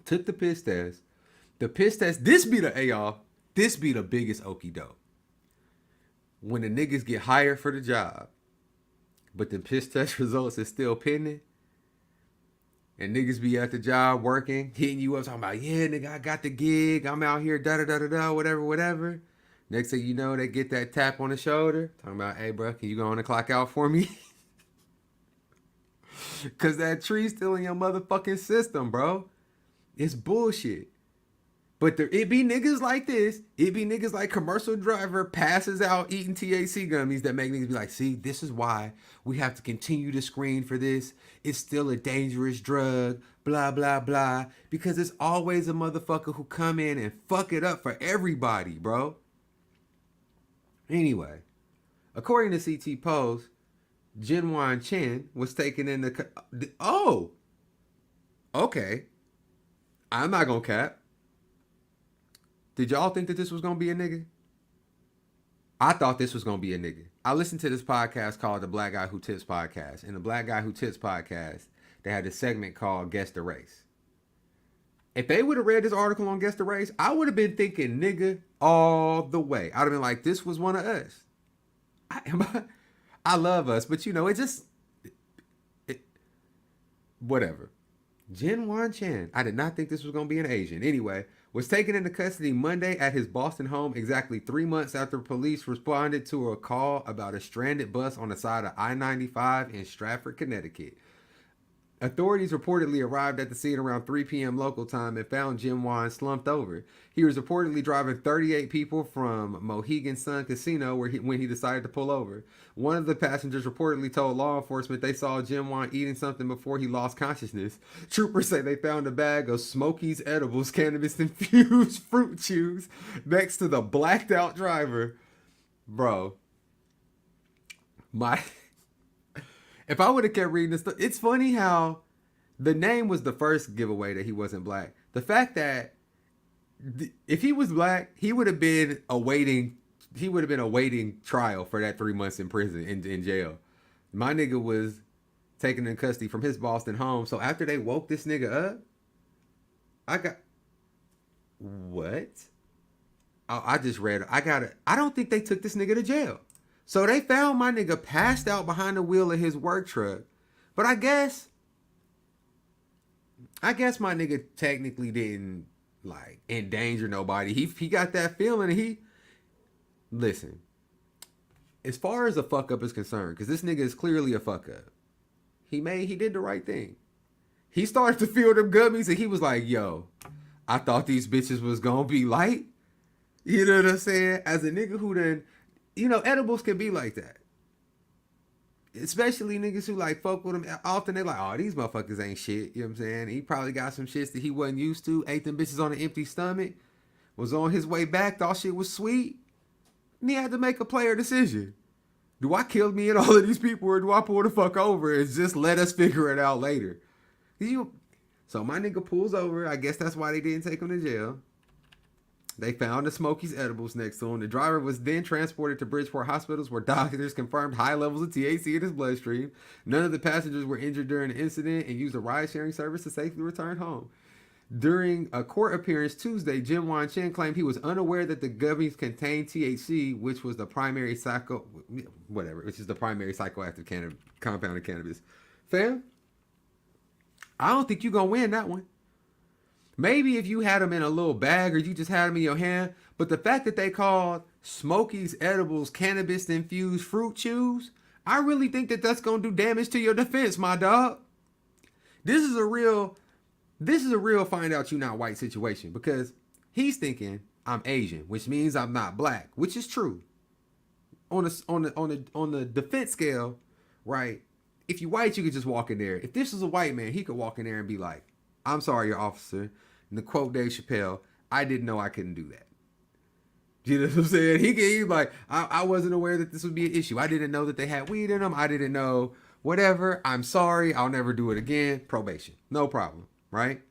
took the piss test. The piss test, this be the biggest okie doke. When the niggas get hired for the job, but the piss test results is still pending, and niggas be at the job working, hitting you up, talking about, yeah, nigga, I got the gig, I'm out here, da-da-da-da-da, whatever. Next thing you know, they get that tap on the shoulder, talking about, hey, bro, can you go on the clock out for me? Because that tree's still in your motherfucking system, bro. It's bullshit. But it be niggas like this. It be niggas like commercial driver passes out eating THC gummies that make niggas be like, see, this is why we have to continue to screen for this. It's still a dangerous drug, blah, blah, blah. Because there's always a motherfucker who come in and fuck it up for everybody, bro. Anyway, according to CT Post, Jinwan Chen was taken in the... Oh! Okay. I'm not gonna cap. Did y'all think that this was gonna be a nigga? I thought this was gonna be a nigga. I listened to this podcast called the Black Guy Who Tips Podcast. In the Black Guy Who Tips Podcast, they had this segment called Guess the Race. If they would have read this article on Guess the Race, I would have been thinking nigga all the way. I'd have been like, this was one of us. I love us, but you know, whatever. Jinwan Chen, I did not think this was going to be an Asian. Anyway, was taken into custody Monday at his Boston home exactly 3 months after police responded to a call about a stranded bus on the side of I-95 in Stratford, Connecticut. Authorities reportedly arrived at the scene around 3 p.m. local time and found Jinwan slumped over. He was reportedly driving 38 people from Mohegan Sun Casino when he decided to pull over. One of the passengers reportedly told law enforcement they saw Jinwan eating something before he lost consciousness. Troopers say they found a bag of Smokies edibles, cannabis-infused fruit chews next to the blacked out driver. Bro. If I would have kept reading this stuff, it's funny how the name was the first giveaway that he wasn't black. The fact that if he was black, he would have been awaiting trial for that 3 months in prison in jail. My nigga was taken in custody from his Boston home. So after they woke this nigga up, I got what? I just read. I don't think they took this nigga to jail. So they found my nigga passed out behind the wheel of his work truck. But I guess my nigga technically didn't like endanger nobody. He got that feeling. And he listen. As far as a fuck up is concerned, because this nigga is clearly a fuck up. He did the right thing. He started to feel them gummies and he was like, yo, I thought these bitches was gonna be light. You know what I'm saying? As a nigga who done, edibles can be like that. Especially niggas who like fuck with them. Often they like, oh, these motherfuckers ain't shit. You know what I'm saying? He probably got some shits that he wasn't used to. Ate them bitches on an empty stomach. Was on his way back. Thought shit was sweet. And he had to make a player decision. Do I kill me and all of these people or do I pull the fuck over and just let us figure it out later? So my nigga pulls over. I guess that's why they didn't take him to jail. They found the Smokies edibles next to him. The driver was then transported to Bridgeport hospitals where doctors confirmed high levels of THC in his bloodstream. None of the passengers were injured during the incident and used a ride-sharing service to safely return home. During a court appearance Tuesday, Jim Wan Chen claimed he was unaware that the gummies contained THC, which is the primary psychoactive compound in cannabis. Fam, I don't think you're going to win that one. Maybe if you had them in a little bag or you just had them in your hand. But the fact that they called Smokies edibles cannabis-infused fruit chews, I really think that that's going to do damage to your defense, my dog. This is a real find out you not white situation because he's thinking I'm Asian, which means I'm not black, which is true. On the defense scale, right? If you white, you could just walk in there. If this was a white man, he could walk in there and be like, I'm sorry, your officer. And to quote Dave Chappelle, I didn't know I couldn't do that. You know what I'm saying? He's like, I wasn't aware that this would be an issue. I didn't know that they had weed in them. I didn't know whatever. I'm sorry. I'll never do it again. Probation. No problem. Right?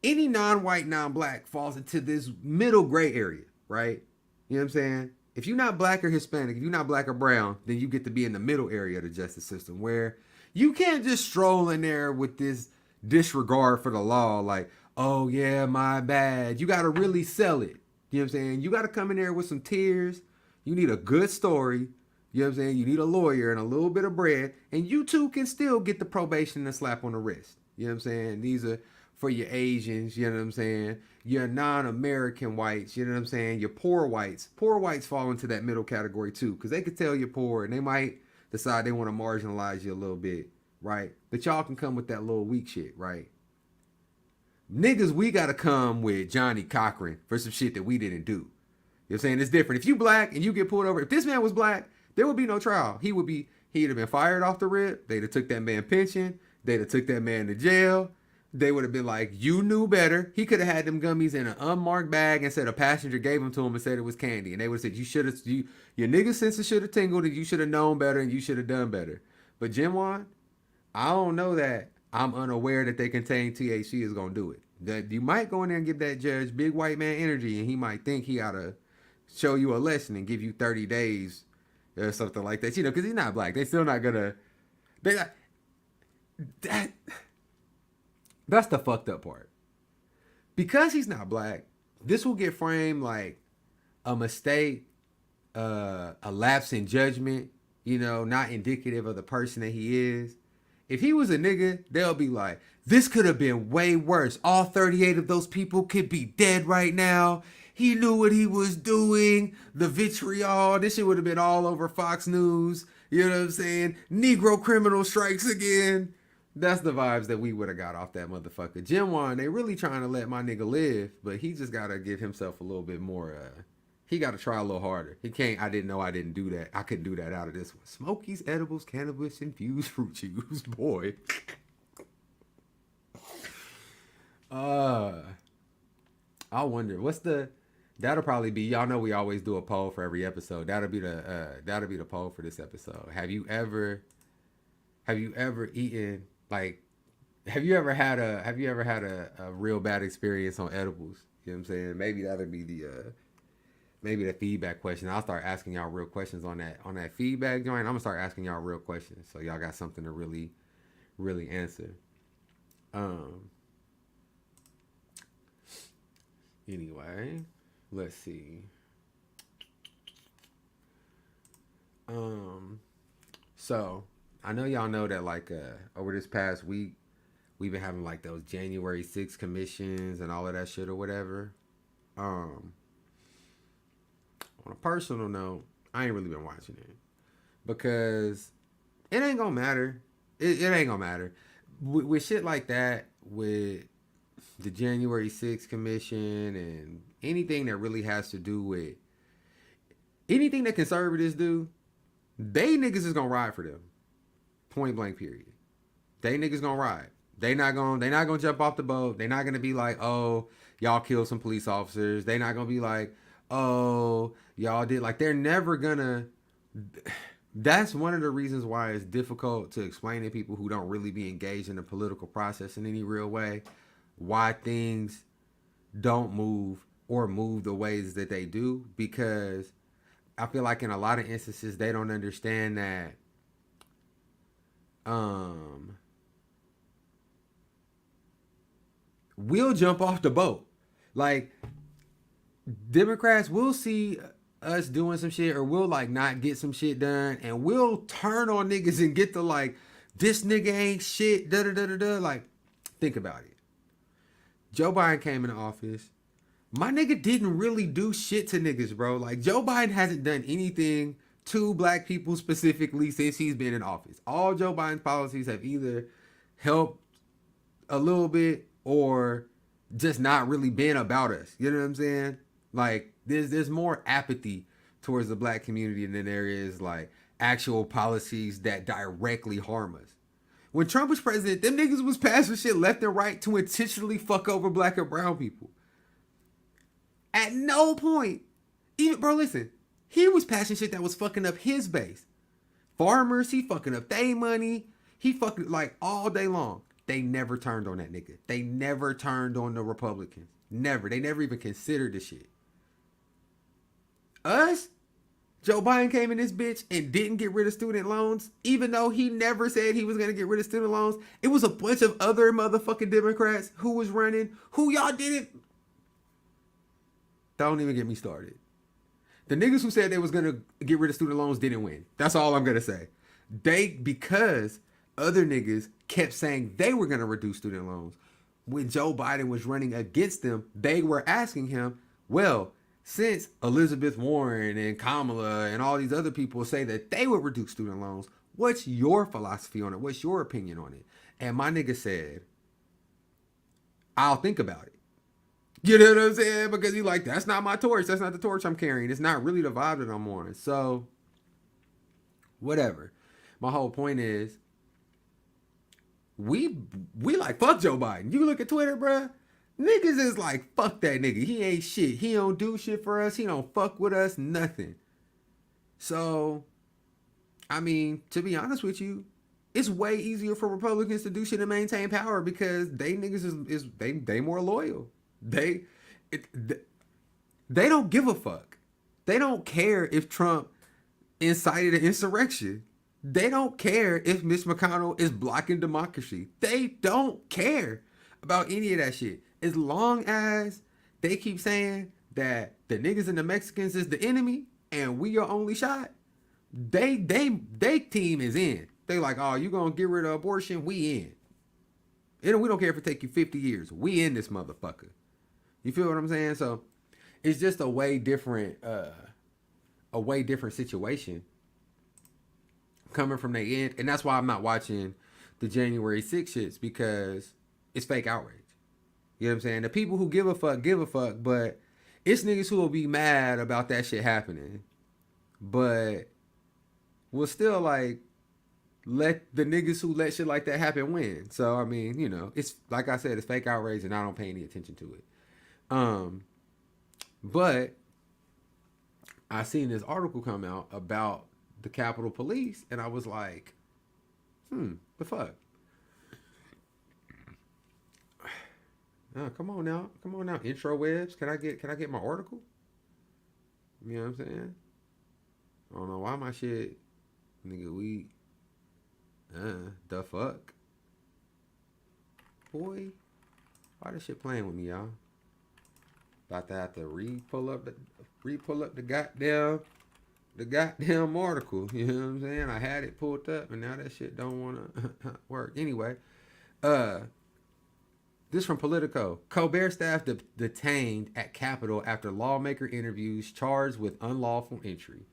Any non-white, non-black falls into this middle gray area. Right? You know what I'm saying? If you're not black or Hispanic, if you're not black or brown, then you get to be in the middle area of the justice system where you can't just stroll in there with this disregard for the law like, oh yeah, my bad. You got to really sell it. You know what I'm saying? You got to come in there with some tears. You need a good story. You know what I'm saying? You need a lawyer and a little bit of bread. And you too can still get the probation and a slap on the wrist. You know what I'm saying? These are for your Asians. You know what I'm saying? Your non-American whites. You know what I'm saying? Your poor whites. Poor whites fall into that middle category too because they could tell you're poor and they might decide they want to marginalize you a little bit. Right? But y'all can come with that little weak shit, right? Niggas, we gotta come with Johnny Cochran for some shit that we didn't do. You know what I'm saying? It's different. If you black and you get pulled over, if this man was black, there would be no trial. He'd have been fired off the rip. They'd have took that man pension. They'd have took that man to jail. They would have been like, you knew better. He could have had them gummies in an unmarked bag and said a passenger gave them to him and said it was candy. And they would have said, your nigga senses should have tingled and you should have known better and you should have done better. But Jim Wan, I don't know that I'm unaware that they contain THC is going to do it. That you might go in there and give that judge big white man energy and he might think he ought to show you a lesson and give you 30 days or something like that. Because he's not black. They still not going to... That's the fucked up part. Because he's not black, this will get framed like a mistake, a lapse in judgment, not indicative of the person that he is. If he was a nigga, they'll be like, this could have been way worse. All 38 of those people could be dead right now. He knew what he was doing. The vitriol. This shit would have been all over Fox News. You know what I'm saying? Negro criminal strikes again. That's the vibes that we would have got off that motherfucker. Jim Wan, they really trying to let my nigga live, but he just got to give himself a little bit more, he got to try a little harder. He can't, I didn't know I didn't do that. I couldn't do that out of this one. Smokies, edibles, cannabis-infused fruit chews. Boy. I wonder, that'll probably be, y'all know we always do a poll for every episode. That'll be the poll for this episode. Have you ever eaten, like, Have you ever had a real bad experience on edibles? You know what I'm saying? Maybe that'll be maybe the feedback question. I'll start asking y'all real questions on that feedback joint. I'm gonna start asking y'all real questions so y'all got something to really answer. Um. Anyway, let's see. Um. So I know y'all know that like over this past week we've been having like those January 6th commissions and all of that shit or whatever. Um. On a personal note, I ain't really been watching it because it ain't gonna matter. It ain't gonna matter with shit like that. With the January 6th commission and anything that really has to do with anything that conservatives do, they niggas is gonna ride for them. Point blank period. They niggas gonna ride. They not gonna jump off the boat. They not gonna be like, oh, y'all killed some police officers. They not gonna be like, oh, y'all did, like, they're never gonna. That's one of the reasons why it's difficult to explain to people who don't really be engaged in the political process in any real way why things don't move or move the ways that they do, because I feel like in a lot of instances they don't understand that we'll jump off the boat. Like, Democrats will see us doing some shit or we'll like not get some shit done and we'll turn on niggas and get to like, this nigga ain't shit, da da da da da. Like, think about it. Joe Biden came into office. My nigga didn't really do shit to niggas, bro. Like, Joe Biden hasn't done anything to black people specifically since he's been in office. All Joe Biden's policies have either helped a little bit or just not really been about us. You know what I'm saying? Like, there's more apathy towards the black community than there is like actual policies that directly harm us. When Trump was president, them niggas was passing shit left and right to intentionally fuck over black and brown people. At no point, even, bro, listen, he was passing shit that was fucking up his base. Farmers, he fucking up their money. He fucking, like, all day long. They never turned on that nigga. They never turned on the Republicans. Never. They never even considered the shit. Us? Joe Biden came in this bitch and didn't get rid of student loans, even though he never said he was going to get rid of student loans. It was a bunch of other motherfucking Democrats who was running, who y'all didn't. Don't even get me started. The niggas who said they was going to get rid of student loans didn't win. That's all I'm going to say. Because other niggas kept saying they were going to reduce student loans. When Joe Biden was running against them, they were asking him, well, since Elizabeth Warren and Kamala and all these other people say that they would reduce student loans, what's your philosophy on it? What's your opinion on it? And my nigga said, I'll think about it. You know what I'm saying? Because he's like, that's not my torch. That's not the torch I'm carrying. It's not really the vibe that I'm on. So, whatever. My whole point is, we like, fuck Joe Biden. You look at Twitter, bruh. Niggas is like, fuck that nigga. He ain't shit. He don't do shit for us. He don't fuck with us. Nothing. So, I mean, to be honest with you, it's way easier for Republicans to do shit and maintain power because they niggas they more loyal. They don't give a fuck. They don't care if Trump incited an insurrection. They don't care if Mitch McConnell is blocking democracy. They don't care about any of that shit. As long as they keep saying that the niggas and the Mexicans is the enemy and we your only shot, they team is in. They like, oh, you gonna get rid of abortion? We in. And we don't care if it take you 50 years. We in this motherfucker. You feel what I'm saying? So it's just a way different situation coming from their end. And that's why I'm not watching the January 6th shits, because it's fake outrage. You know what I'm saying? The people who give a fuck, but it's niggas who will be mad about that shit happening, but will still like let the niggas who let shit like that happen win. So I mean, you know, it's like I said, it's fake outrage and I don't pay any attention to it. But I seen this article come out about the Capitol Police and I was like, the fuck? Come on now. Come on now. Intro webs. Can I get my article? You know what I'm saying? I don't know why my shit, nigga, the fuck? Boy, why this shit playing with me, y'all? About to have to re-pull up the goddamn article. You know what I'm saying? I had it pulled up and now that shit don't wanna work. Anyway, this from Politico. Colbert staff detained at Capitol after lawmaker interviews charged with unlawful entry.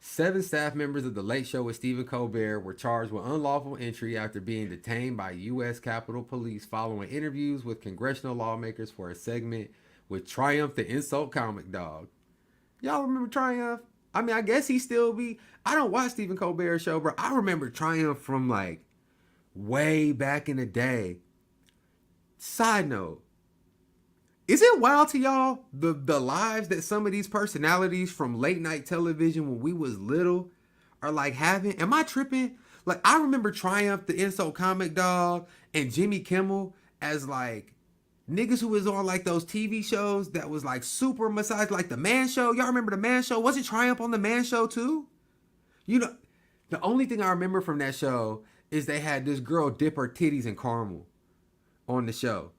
7 staff members of The Late Show with Stephen Colbert were charged with unlawful entry after being detained by U.S. Capitol Police following interviews with congressional lawmakers for a segment with Triumph the Insult Comic Dog. Y'all remember Triumph? I mean, I guess he still be... I don't watch Stephen Colbert's show, bro. I remember Triumph from, like, way back in the day. Side note. Is it wild to y'all the lives that some of these personalities from late night television when we was little are like having? Am I tripping? Like, I remember Triumph, the Insult Comic Dog, and Jimmy Kimmel as like niggas who was on like those TV shows that was like super massaged, like the Man Show. Y'all remember the Man Show? Was it Triumph on the Man Show too? You know, the only thing I remember from that show is they had this girl dip her titties in caramel on the show.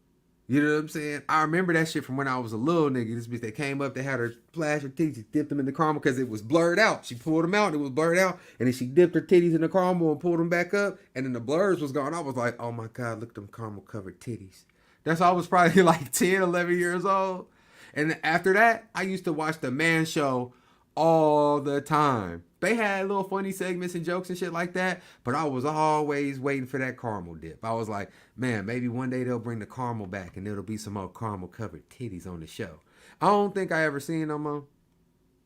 You know what I'm saying? I remember that shit from when I was a little nigga. This bitch, they came up, they had her flash her titties, she dipped them in the caramel because it was blurred out. She pulled them out, it was blurred out, and then she dipped her titties in the caramel and pulled them back up, and then the blurs was gone. I was like, oh my God, look at them caramel covered titties. That's why I was probably like 10, 11 years old. And after that, I used to watch the Man Show all the time. They had little funny segments and jokes and shit like that, but I was always waiting for that caramel dip. I was like, man, maybe one day they'll bring the caramel back and there'll be some more caramel covered titties on the show. I don't think I ever seen them on.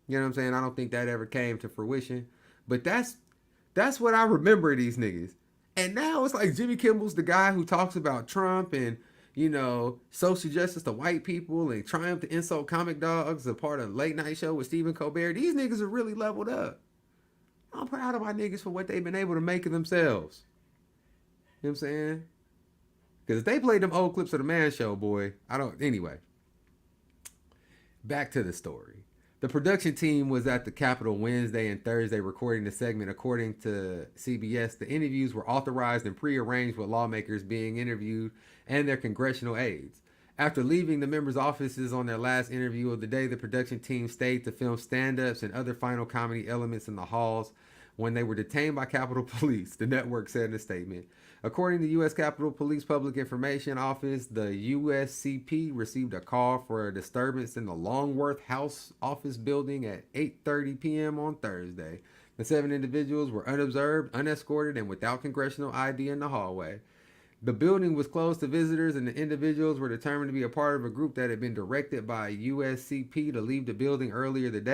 You know what I'm saying? I don't think that ever came to fruition. But that's what I remember of these niggas. And now it's like Jimmy Kimmel's the guy who talks about Trump and, you know, social justice to white people and Triumph to Insult Comic Dogs, a part of Late Night Show with Stephen Colbert. These niggas are really leveled up. I'm proud of my niggas for what they've been able to make of themselves. You know what I'm saying? Because if they played them old clips of the Man Show, boy, anyway. Back to the story. The production team was at the Capitol Wednesday and Thursday recording the segment. According to CBS, the interviews were authorized and prearranged with lawmakers being interviewed and their congressional aides. After leaving the members' offices on their last interview of the day, the production team stayed to film stand-ups and other final comedy elements in the halls when they were detained by Capitol Police, the network said in a statement. According to U.S. Capitol Police Public Information Office, the USCP received a call for a disturbance in the Longworth House office building at 8:30 p.m. on Thursday. The 7 individuals were unobserved, unescorted, and without congressional ID in the hallway. The building was closed to visitors, and the individuals were determined to be a part of a group that had been directed by USCP to leave the building earlier that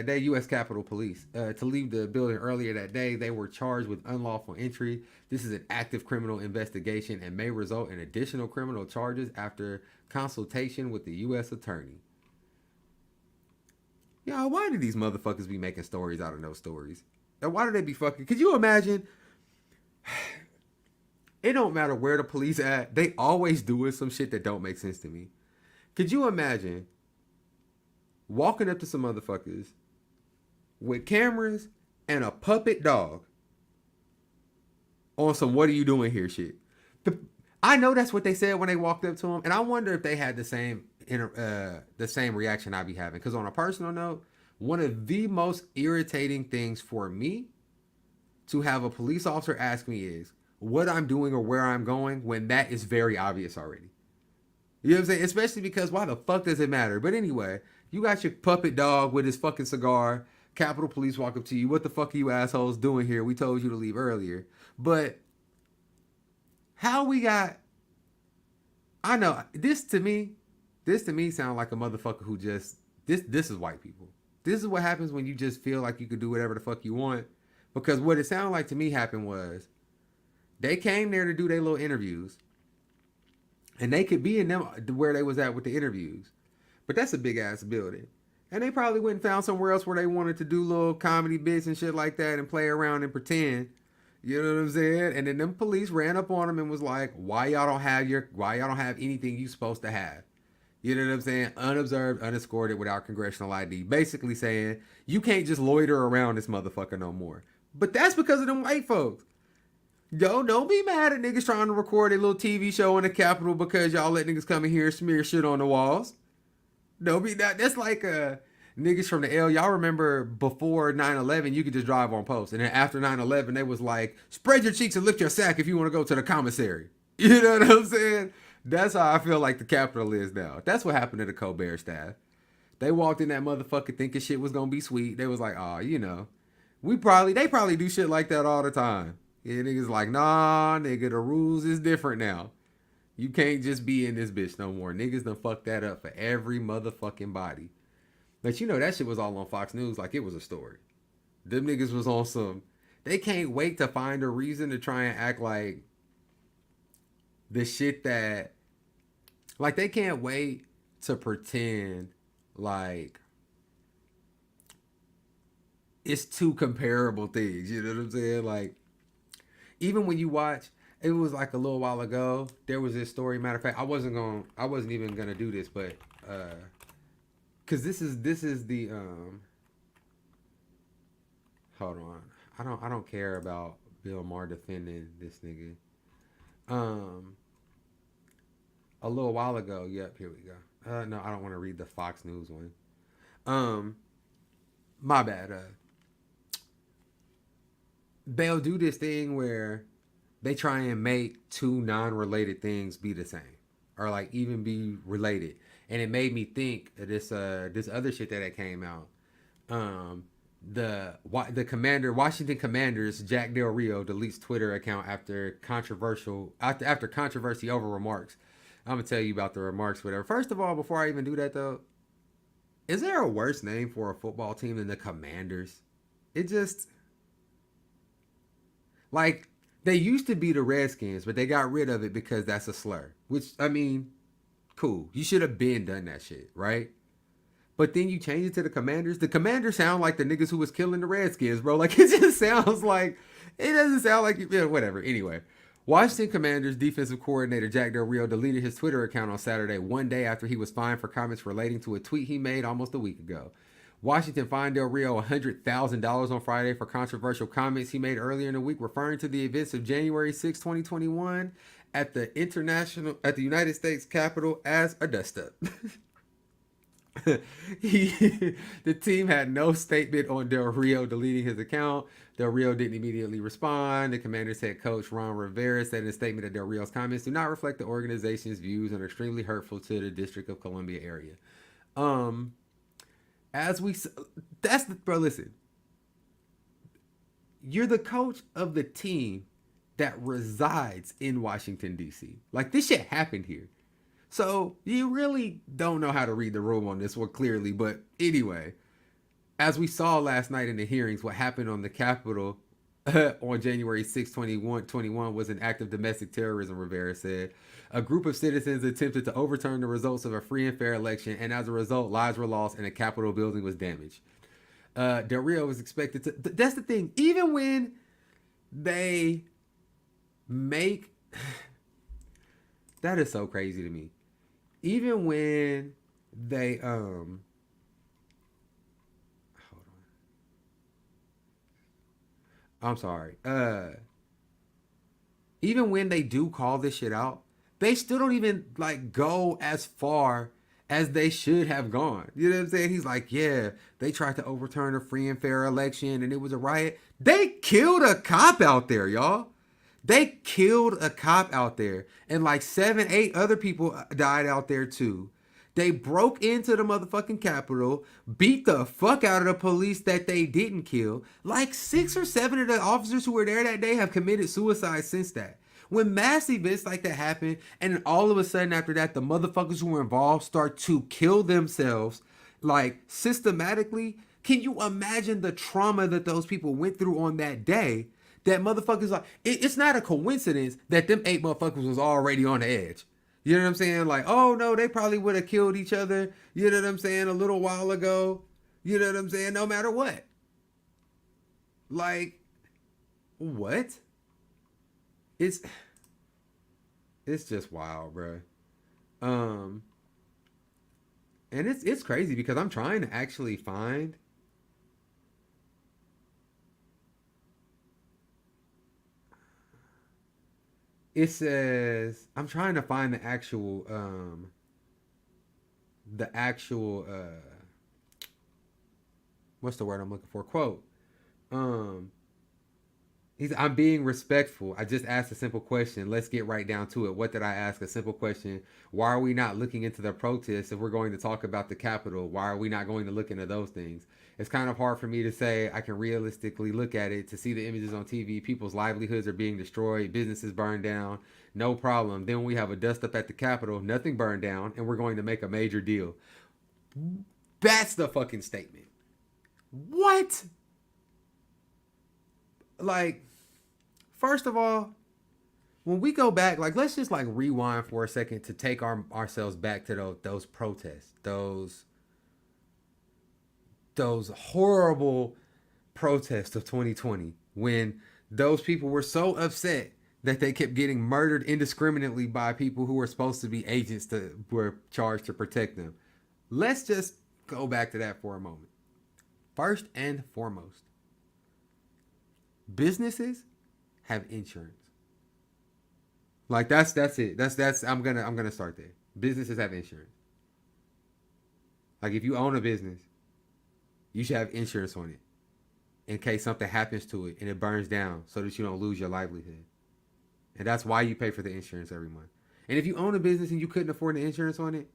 day, U.S. Capitol Police. To leave the building earlier that day, they were charged with unlawful entry. This is an active criminal investigation and may result in additional criminal charges after consultation with the U.S. attorney. Y'all, why do these motherfuckers be making stories out of no stories? And why do they be fucking... Could you imagine... It don't matter where the police at. They always doing some shit that don't make sense to me. Could you imagine walking up to some motherfuckers with cameras and a puppet dog on some "what are you doing here" shit? I know that's what they said when they walked up to him, and I wonder if they had the same reaction I be having. Because on a personal note, one of the most irritating things for me to have a police officer ask me is what I'm doing or where I'm going when that is very obvious already. You know what I'm saying? Especially because why the fuck does it matter? But anyway, you got your puppet dog with his fucking cigar. Capitol Police walk up to you. What the fuck are you assholes doing here? We told you to leave earlier. But how we got... I know, this to me sounds like a motherfucker who just... This is white people. This is what happens when you just feel like you could do whatever the fuck you want. Because what it sounded like to me happened was they came there to do their little interviews. And they could be in them where they was at with the interviews. But that's a big ass building. And they probably went and found somewhere else where they wanted to do little comedy bits and shit like that and play around and pretend. You know what I'm saying? And then them police ran up on him and was like, why y'all don't have anything you supposed to have? You know what I'm saying? Unobserved, unescorted, without congressional ID. Basically saying, you can't just loiter around this motherfucker no more. But that's because of them white folks. Yo, don't be mad at niggas trying to record a little TV show in the Capitol because y'all let niggas come in here and smear shit on the walls. Don't be that. That's like niggas from the L. Y'all remember before 9/11, you could just drive on post. And then after 9/11, they was like, spread your cheeks and lift your sack if you want to go to the commissary. You know what I'm saying? That's how I feel like the Capitol is now. That's what happened to the Colbert staff. They walked in that motherfucker thinking shit was going to be sweet. They was like, oh, you know, they probably do shit like that all the time. Yeah, niggas like, nah, nigga, the rules is different now. You can't just be in this bitch no more. Niggas done fucked that up for every motherfucking body. But you know, that shit was all on Fox News like it was a story. Them niggas was on some, they can't wait to find a reason to try and act like the shit that, like they can't wait to pretend like it's two comparable things. You know what I'm saying? Like, even when you watch, it was like a little while ago, there was this story. Matter of fact, I wasn't even gonna do this, but cause this is the hold on. I don't care about Bill Maher defending this nigga. A little while ago, yep, here we go. No, I don't want to read the Fox News one. My bad. They'll do this thing where they try and make two non-related things be the same, or like even be related. And it made me think of this other shit that came out. The Washington Commanders Jack Del Rio deletes Twitter account after controversy over remarks. I'm gonna tell you about the remarks, whatever. First of all, before I even do that though, is there a worse name for a football team than the Commanders? It just, like, they used to be the Redskins, but they got rid of it because that's a slur. Which, I mean, cool. You should have been done that shit, right? But then you change it to the Commanders. The Commanders sound like the niggas who was killing the Redskins, bro. Like, it just sounds like, it doesn't sound like, yeah, whatever. Anyway, Washington Commanders defensive coordinator Jack Del Rio deleted his Twitter account on Saturday, one day after he was fined for comments relating to a tweet he made almost a week ago. Washington fined Del Rio $100,000 on Friday for controversial comments he made earlier in the week, referring to the events of January 6, 2021 at the United States Capitol as a dust-up. The team had no statement on Del Rio deleting his account. Del Rio didn't immediately respond. The Commanders head coach Ron Rivera said in a statement that Del Rio's comments do not reflect the organization's views and are extremely hurtful to the District of Columbia area. Bro, listen. You're the coach of the team that resides in Washington, D.C. Like, this shit happened here. So you really don't know how to read the room on this one clearly. But anyway, as we saw last night in the hearings, what happened on the Capitol on January 6, 2021 was an act of domestic terrorism, Rivera said. A group of citizens attempted to overturn the results of a free and fair election, and as a result, lives were lost and a Capitol building was damaged. Del Rio was expected to... That's the thing. Even when they make... That is so crazy to me. Even when they... Hold on. I'm sorry. Even when they do call this shit out, they still don't even like go as far as they should have gone. You know what I'm saying? He's like, yeah, they tried to overturn a free and fair election and it was a riot. They killed a cop out there, y'all. They killed a cop out there. And like 7, 8 other people died out there too. They broke into the motherfucking Capitol, beat the fuck out of the police that they didn't kill. Like 6 or 7 of the officers who were there that day have committed suicide since that. When mass events like that happen, and all of a sudden after that, the motherfuckers who were involved start to kill themselves, like systematically, can you imagine the trauma that those people went through on that day? That motherfuckers, like, it's not a coincidence that them 8 motherfuckers was already on the edge. You know what I'm saying? Like, oh no, they probably would have killed each other, you know what I'm saying, a little while ago. You know what I'm saying? No matter what. Like, what? it's just wild, bro. And it's crazy because I'm trying to actually find. It says I'm trying to find the actual what's the word I'm looking for? Quote. Um I'm being respectful. I just asked a simple question. Let's get right down to it. What did I ask? A simple question. Why are we not looking into the protests if we're going to talk about the Capitol? Why are we not going to look into those things? It's kind of hard for me to say I can realistically look at it to see the images on TV. People's livelihoods are being destroyed. Businesses burned down. No problem. Then we have a dust up at the Capitol. Nothing burned down. And we're going to make a major deal. That's the fucking statement. What? Like, first of all, when we go back, like, let's just like rewind for a second to take ourselves back to those protests, those horrible protests of 2020, when those people were so upset that they kept getting murdered indiscriminately by people who were supposed to be agents that were charged to protect them. Let's just go back to that for a moment. First and foremost, businesses have insurance. Like that's it. That's I'm gonna start there. Businesses have insurance. Like if you own a business, you should have insurance on it in case something happens to it and it burns down so that you don't lose your livelihood. And that's why you pay for the insurance every month. And if you own a business and you couldn't afford the insurance on it,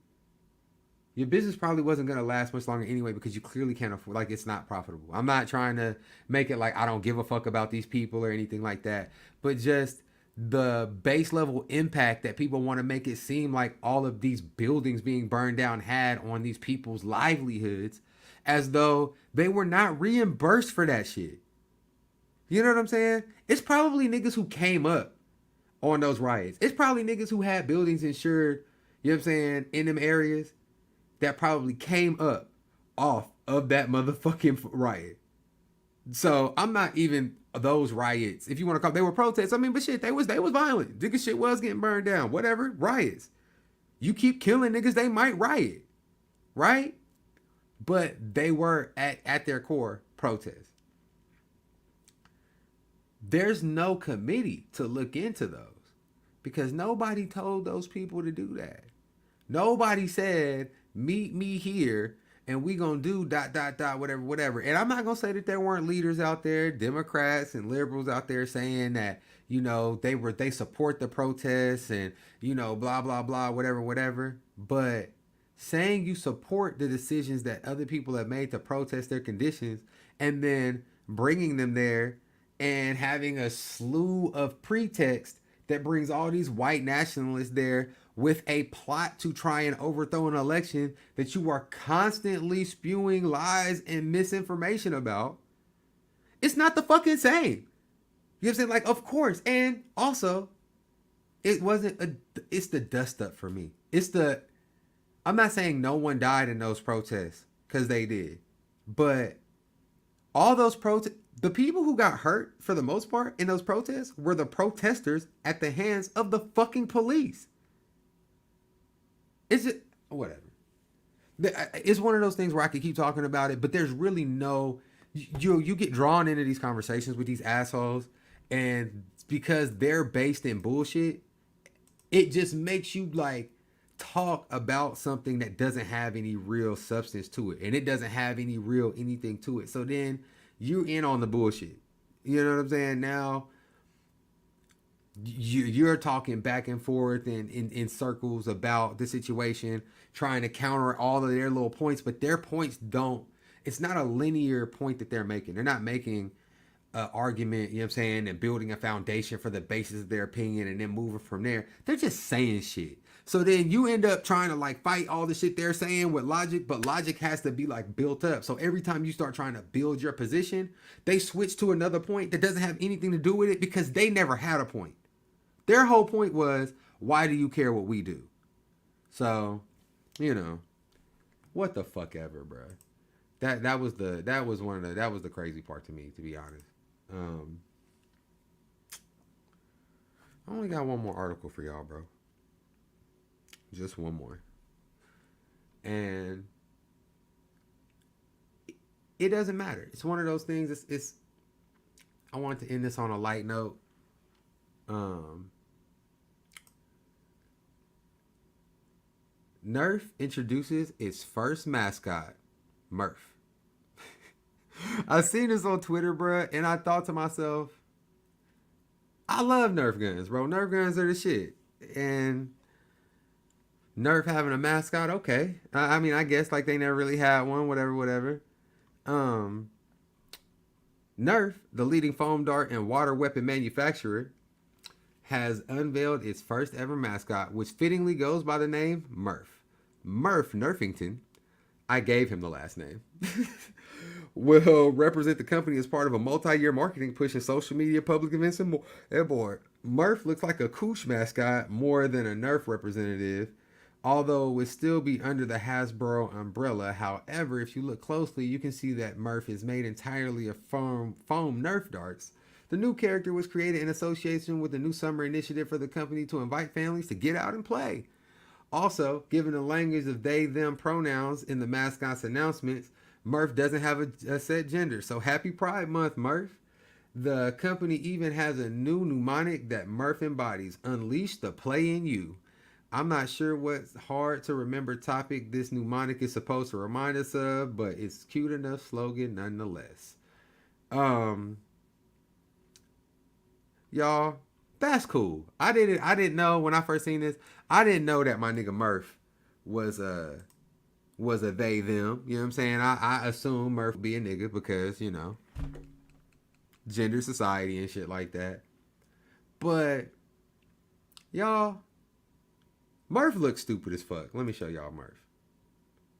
your business probably wasn't going to last much longer anyway because you clearly can't afford, like, it's not profitable. I'm not trying to make it like I don't give a fuck about these people or anything like that, but just the base level impact that people want to make it seem like all of these buildings being burned down had on these people's livelihoods as though they were not reimbursed for that shit. You know what I'm saying? It's probably niggas who came up on those riots. It's probably niggas who had buildings insured, you know what I'm saying, in them areas that probably came up off of that motherfucking riot. So I'm not even those riots, if you want to call, they were protests. I mean, but shit, they was violent. Nigga shit was getting burned down. Whatever, riots. You keep killing niggas, they might riot, right? But they were at their core protests. There's no committee to look into those because nobody told those people to do that. Nobody said, meet me here and we gonna do ... whatever. And I'm not gonna say that there weren't leaders out there, Democrats and liberals out there saying that, you know, they support the protests and, you know, blah, blah, blah, whatever. But saying you support the decisions that other people have made to protest their conditions and then bringing them there and having a slew of pretext that brings all these white nationalists there with a plot to try and overthrow an election that you are constantly spewing lies and misinformation about. It's not the fucking same. You know what I'm saying? Like, of course. And also, it's the dust up for me. I'm not saying no one died in those protests, because they did. But all those protests, the people who got hurt for the most part in those protests were the protesters at the hands of the fucking police. It's just, whatever. It's one of those things where I could keep talking about it, but there's really no, you get drawn into these conversations with these assholes, and because they're based in bullshit, it just makes you like talk about something that doesn't have any real substance to it, and it doesn't have any real anything to it. So then you're in on the bullshit. You know what I'm saying? Now you're talking back and forth and in circles about the situation, trying to counter all of their little points, but their points it's not a linear point that they're making. They're not making an argument, you know what I'm saying, and building a foundation for the basis of their opinion and then moving from there. They're just saying shit. So then you end up trying to like fight all the shit they're saying with logic, but logic has to be like built up. So every time you start trying to build your position, they switch to another point that doesn't have anything to do with it because they never had a point. Their whole point was, why do you care what we do? So, you know, what the fuck ever, bro. That was the crazy part to me, to be honest. I only got one more article for y'all, bro. Just one more. And it doesn't matter. It's one of those things. It's I wanted to end this on a light note. Nerf introduces its first mascot, Murph. I seen this on Twitter, bro, and I thought to myself, I love Nerf guns, bro. Nerf guns are the shit. And Nerf having a mascot, okay. I mean, I guess like they never really had one, whatever. Nerf, the leading foam dart and water weapon manufacturer, has unveiled its first ever mascot, which fittingly goes by the name Murph. Murph Nerfington, I gave him the last name, will represent the company as part of a multi-year marketing push in social media, public events, and more. And boy, Murph looks like a Koosh mascot more than a Nerf representative, although it would still be under the Hasbro umbrella. However, if you look closely, you can see that Murph is made entirely of foam Nerf darts. The new character was created in association with the new summer initiative for the company to invite families to get out and play. Also, given the language of they, them pronouns in the mascot's announcements, Murph doesn't have a set gender. So happy Pride Month, Murph. The company even has a new mnemonic that Murph embodies: unleash the play in you. I'm not sure what hard to remember topic this mnemonic is supposed to remind us of, but it's cute enough slogan nonetheless. Y'all, that's cool. I didn't know when I first seen this. I didn't know that my nigga Murph was a they them. You know what I'm saying? I assume Murph would be a nigga because, you know, gender society and shit like that. But y'all, Murph looks stupid as fuck. Let me show y'all Murph.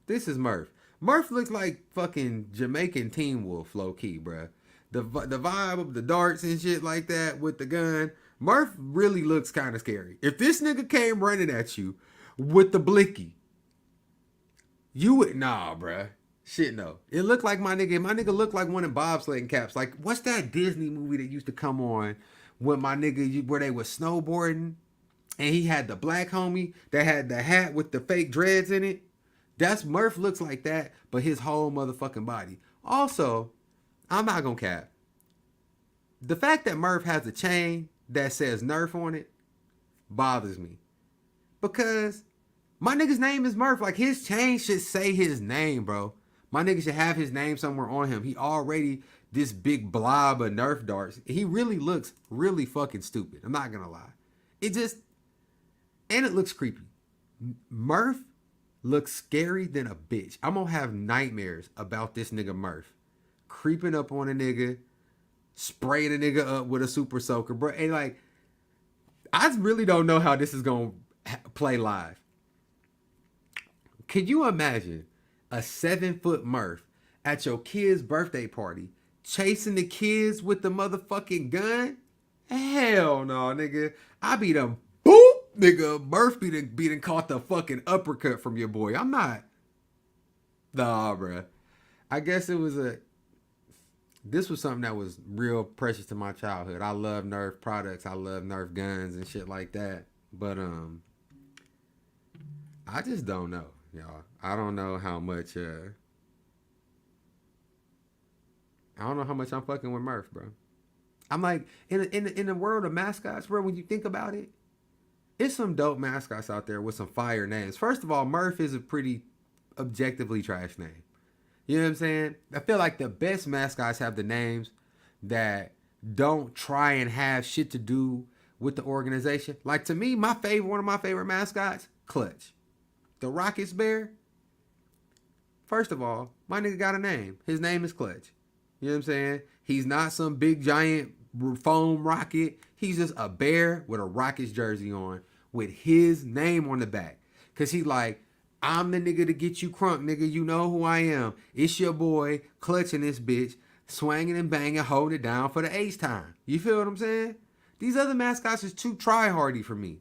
This is Murph. Murph looks like fucking Jamaican Teen Wolf, low key, bruh. The vibe of the darts and shit like that with the gun. Murph really looks kind of scary. If this nigga came running at you with the blicky, you would, nah, bruh. Shit, no. It looked like my nigga looked like one of bobsledding caps. Like, what's that Disney movie that used to come on with my nigga where they was snowboarding and he had the black homie that had the hat with the fake dreads in it? That's Murph looks like that, but his whole motherfucking body. Also, I'm not gonna cap. The fact that Murph has a chain that says Nerf on it bothers me. Because my nigga's name is Murph. Like, his chain should say his name, bro. My nigga should have his name somewhere on him. He already this big blob of Nerf darts. He really looks really fucking stupid. I'm not gonna lie. And it looks creepy. Murph looks scary than a bitch. I'm gonna have nightmares about this nigga Murph creeping up on a nigga, spraying a nigga up with a super soaker, bro. And like, I really don't know how this is gonna play live. Could you imagine a 7-foot Murph at your kid's birthday party chasing the kids with the motherfucking gun? Hell no, nigga. I be them boop, nigga. Murph be done caught the fucking uppercut from your boy. I'm not. Nah, bro. I guess this was something that was real precious to my childhood. I love Nerf products. I love Nerf guns and shit like that. But I just don't know, y'all. I don't know how much I don't know how much I'm fucking with Murph, bro. I'm like, in the world of mascots, bro, when you think about it, it's some dope mascots out there with some fire names. First of all, Murph is a pretty objectively trash name. You know what I'm saying? I feel like the best mascots have the names that don't try and have shit to do with the organization. Like, to me, one of my favorite mascots, Clutch. The Rockets Bear. First of all, my nigga got a name. His name is Clutch. You know what I'm saying? He's not some big giant foam rocket. He's just a bear with a Rockets jersey on with his name on the back. Cause he like, I'm the nigga to get you crunk, nigga. You know who I am. It's your boy, clutching this bitch, swanging and banging, holding it down for the ace time. You feel what I'm saying? These other mascots is too try-hardy for me.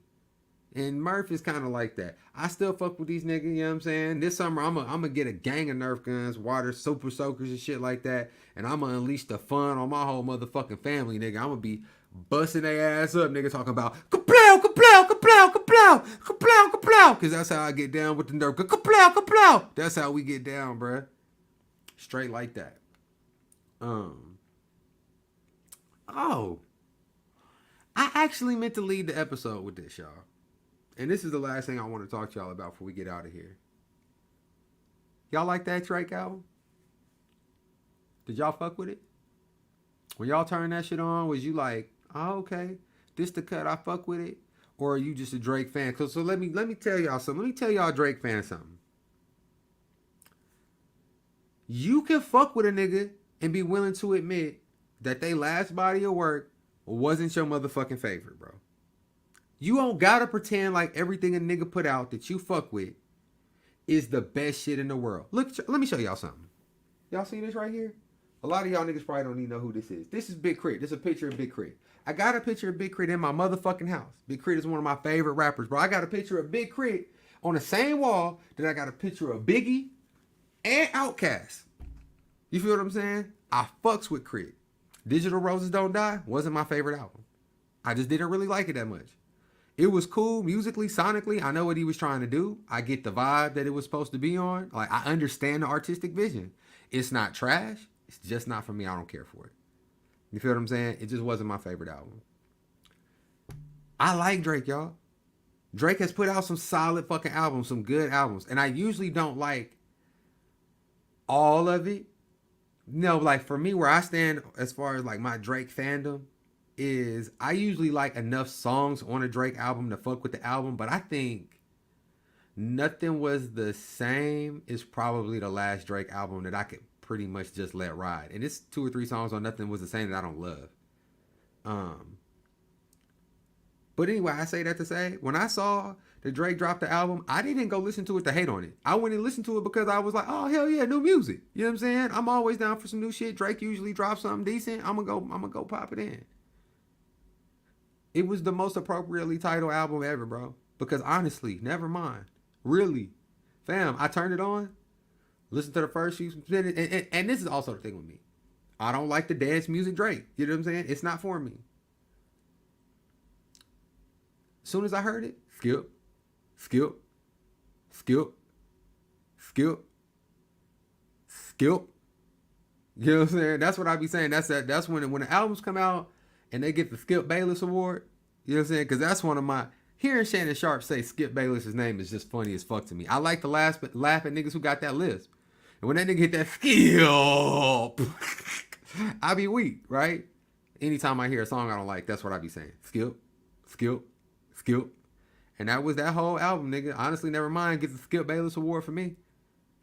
And Murph is kind of like that. I still fuck with these niggas, you know what I'm saying? This summer, I'm gonna get a gang of Nerf guns, water, super soakers and shit like that. And I'm gonna unleash the fun on my whole motherfucking family, nigga. I'm gonna be busting their ass up, nigga, talking about kaplow, kaplow, kaplow, kaplow, kaplow, kaplow, because that's how I get down with the nerve. Kaplow, kaplow. That's how we get down, bruh. Straight like that. Oh, I actually meant to lead the episode with this, y'all. And this is the last thing I want to talk to y'all about before we get out of here. Y'all like that Drake album? Did y'all fuck with it? When y'all turned that shit on, was you like, oh, okay, this the cut, I fuck with it? Or are you just a Drake fan? So let me tell y'all something. Let me tell y'all Drake fans something. You can fuck with a nigga and be willing to admit that they last body of work wasn't your motherfucking favorite, bro. You don't gotta pretend like everything a nigga put out that you fuck with is the best shit in the world. Look, let me show y'all something. Y'all see this right here? A lot of y'all niggas probably don't even know who this is. This is Big Crit. This is a picture of Big Crit. I got a picture of Big Crit in my motherfucking house. Big Crit is one of my favorite rappers, bro. I got a picture of Big Crit on the same wall that I got a picture of Biggie and Outkast. You feel what I'm saying? I fucks with Crit. Digital Roses Don't Die wasn't my favorite album. I just didn't really like it that much. It was cool musically, sonically. I know what he was trying to do. I get the vibe that it was supposed to be on. Like, I understand the artistic vision. It's not trash. It's just not for me. I don't care for it. You feel what I'm saying? It just wasn't my favorite album. I like Drake, y'all. Drake has put out some solid fucking albums, some good albums. And I usually don't like all of it. No, like for me, where I stand as far as like my Drake fandom is I usually like enough songs on a Drake album to fuck with the album. But I think Nothing Was the Same is probably the last Drake album that I could pretty much just let ride. And it's 2 or 3 songs on Nothing Was the Same that I don't love. But anyway, I say that to say, when I saw that Drake dropped the album, I didn't go listen to it to hate on it. I went and listened to it because I was like, oh, hell yeah, new music. You know what I'm saying? I'm always down for some new shit. Drake usually drops something decent. I'm gonna go pop it in. It was the most appropriately titled album ever, bro. Because honestly, never mind. Really. Fam, I turned it on, listened to the first few minutes, and this is also the thing with me. I don't like the dance music Drake. You know what I'm saying? It's not for me. As soon as I heard it, skip, skip, skip, skip, skip. You know what I'm saying? That's what I be saying. That's when the albums come out and they get the Skip Bayless Award. You know what I'm saying? Because that's one of my... Hearing Shannon Sharp say Skip Bayless's name is just funny as fuck to me. I like to laugh at niggas who got that lisp. And when that nigga hit that skip, I be weak, right? Anytime I hear a song I don't like, that's what I be saying. Skip, skip, skip. And that was that whole album, nigga. Honestly, never mind. Get the Skip Bayless Award for me.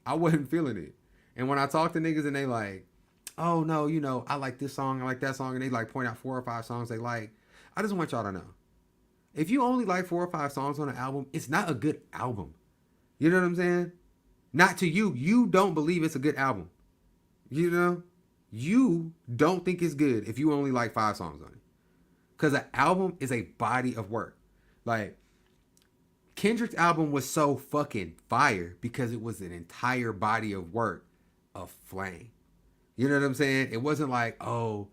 I wasn't feeling it. And when I talk to niggas and they like, oh no, you know, I like this song, I like that song, and they like point out 4 or 5 songs they like, I just want y'all to know. If you only like 4 or 5 songs on an album, it's not a good album. You know what I'm saying? Not to you. You don't believe it's a good album. You know? You don't think it's good if you only like 5 songs on it. Because an album is a body of work. Like, Kendrick's album was so fucking fire because it was an entire body of work of flame. You know what I'm saying? It wasn't like, oh,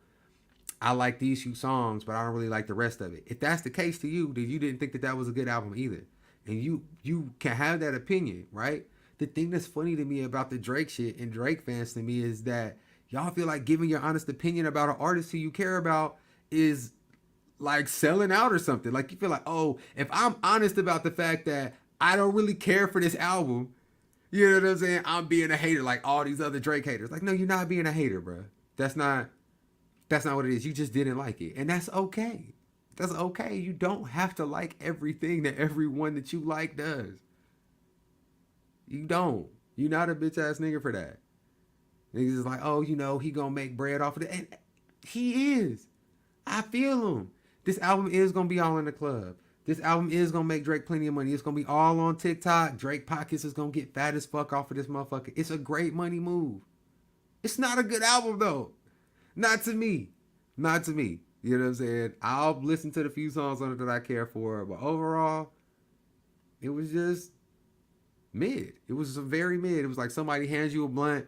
I like these few songs, but I don't really like the rest of it. If that's the case to you, then you didn't think that was a good album either. And you can have that opinion, right? The thing that's funny to me about the Drake shit and Drake fans to me is that y'all feel like giving your honest opinion about an artist who you care about is like selling out or something. Like you feel like, oh, if I'm honest about the fact that I don't really care for this album, you know what I'm saying? I'm being a hater like all these other Drake haters. Like, no, you're not being a hater, bro. That's not what it is. You just didn't like it. And that's okay. That's okay. You don't have to like everything that everyone that you like does. You don't. You're not a bitch ass nigga for that. Niggas is like, oh, you know, he gonna make bread off of it. And he is. I feel him. This album is gonna be all in the club. This album is gonna make Drake plenty of money. It's gonna be all on TikTok. Drake pockets is gonna get fat as fuck off of this motherfucker. It's a great money move. It's not a good album though. Not to me. Not to me. You know what I'm saying? I'll listen to the few songs on it that I care for. But overall, it was just mid. It was very mid. It was like somebody hands you a blunt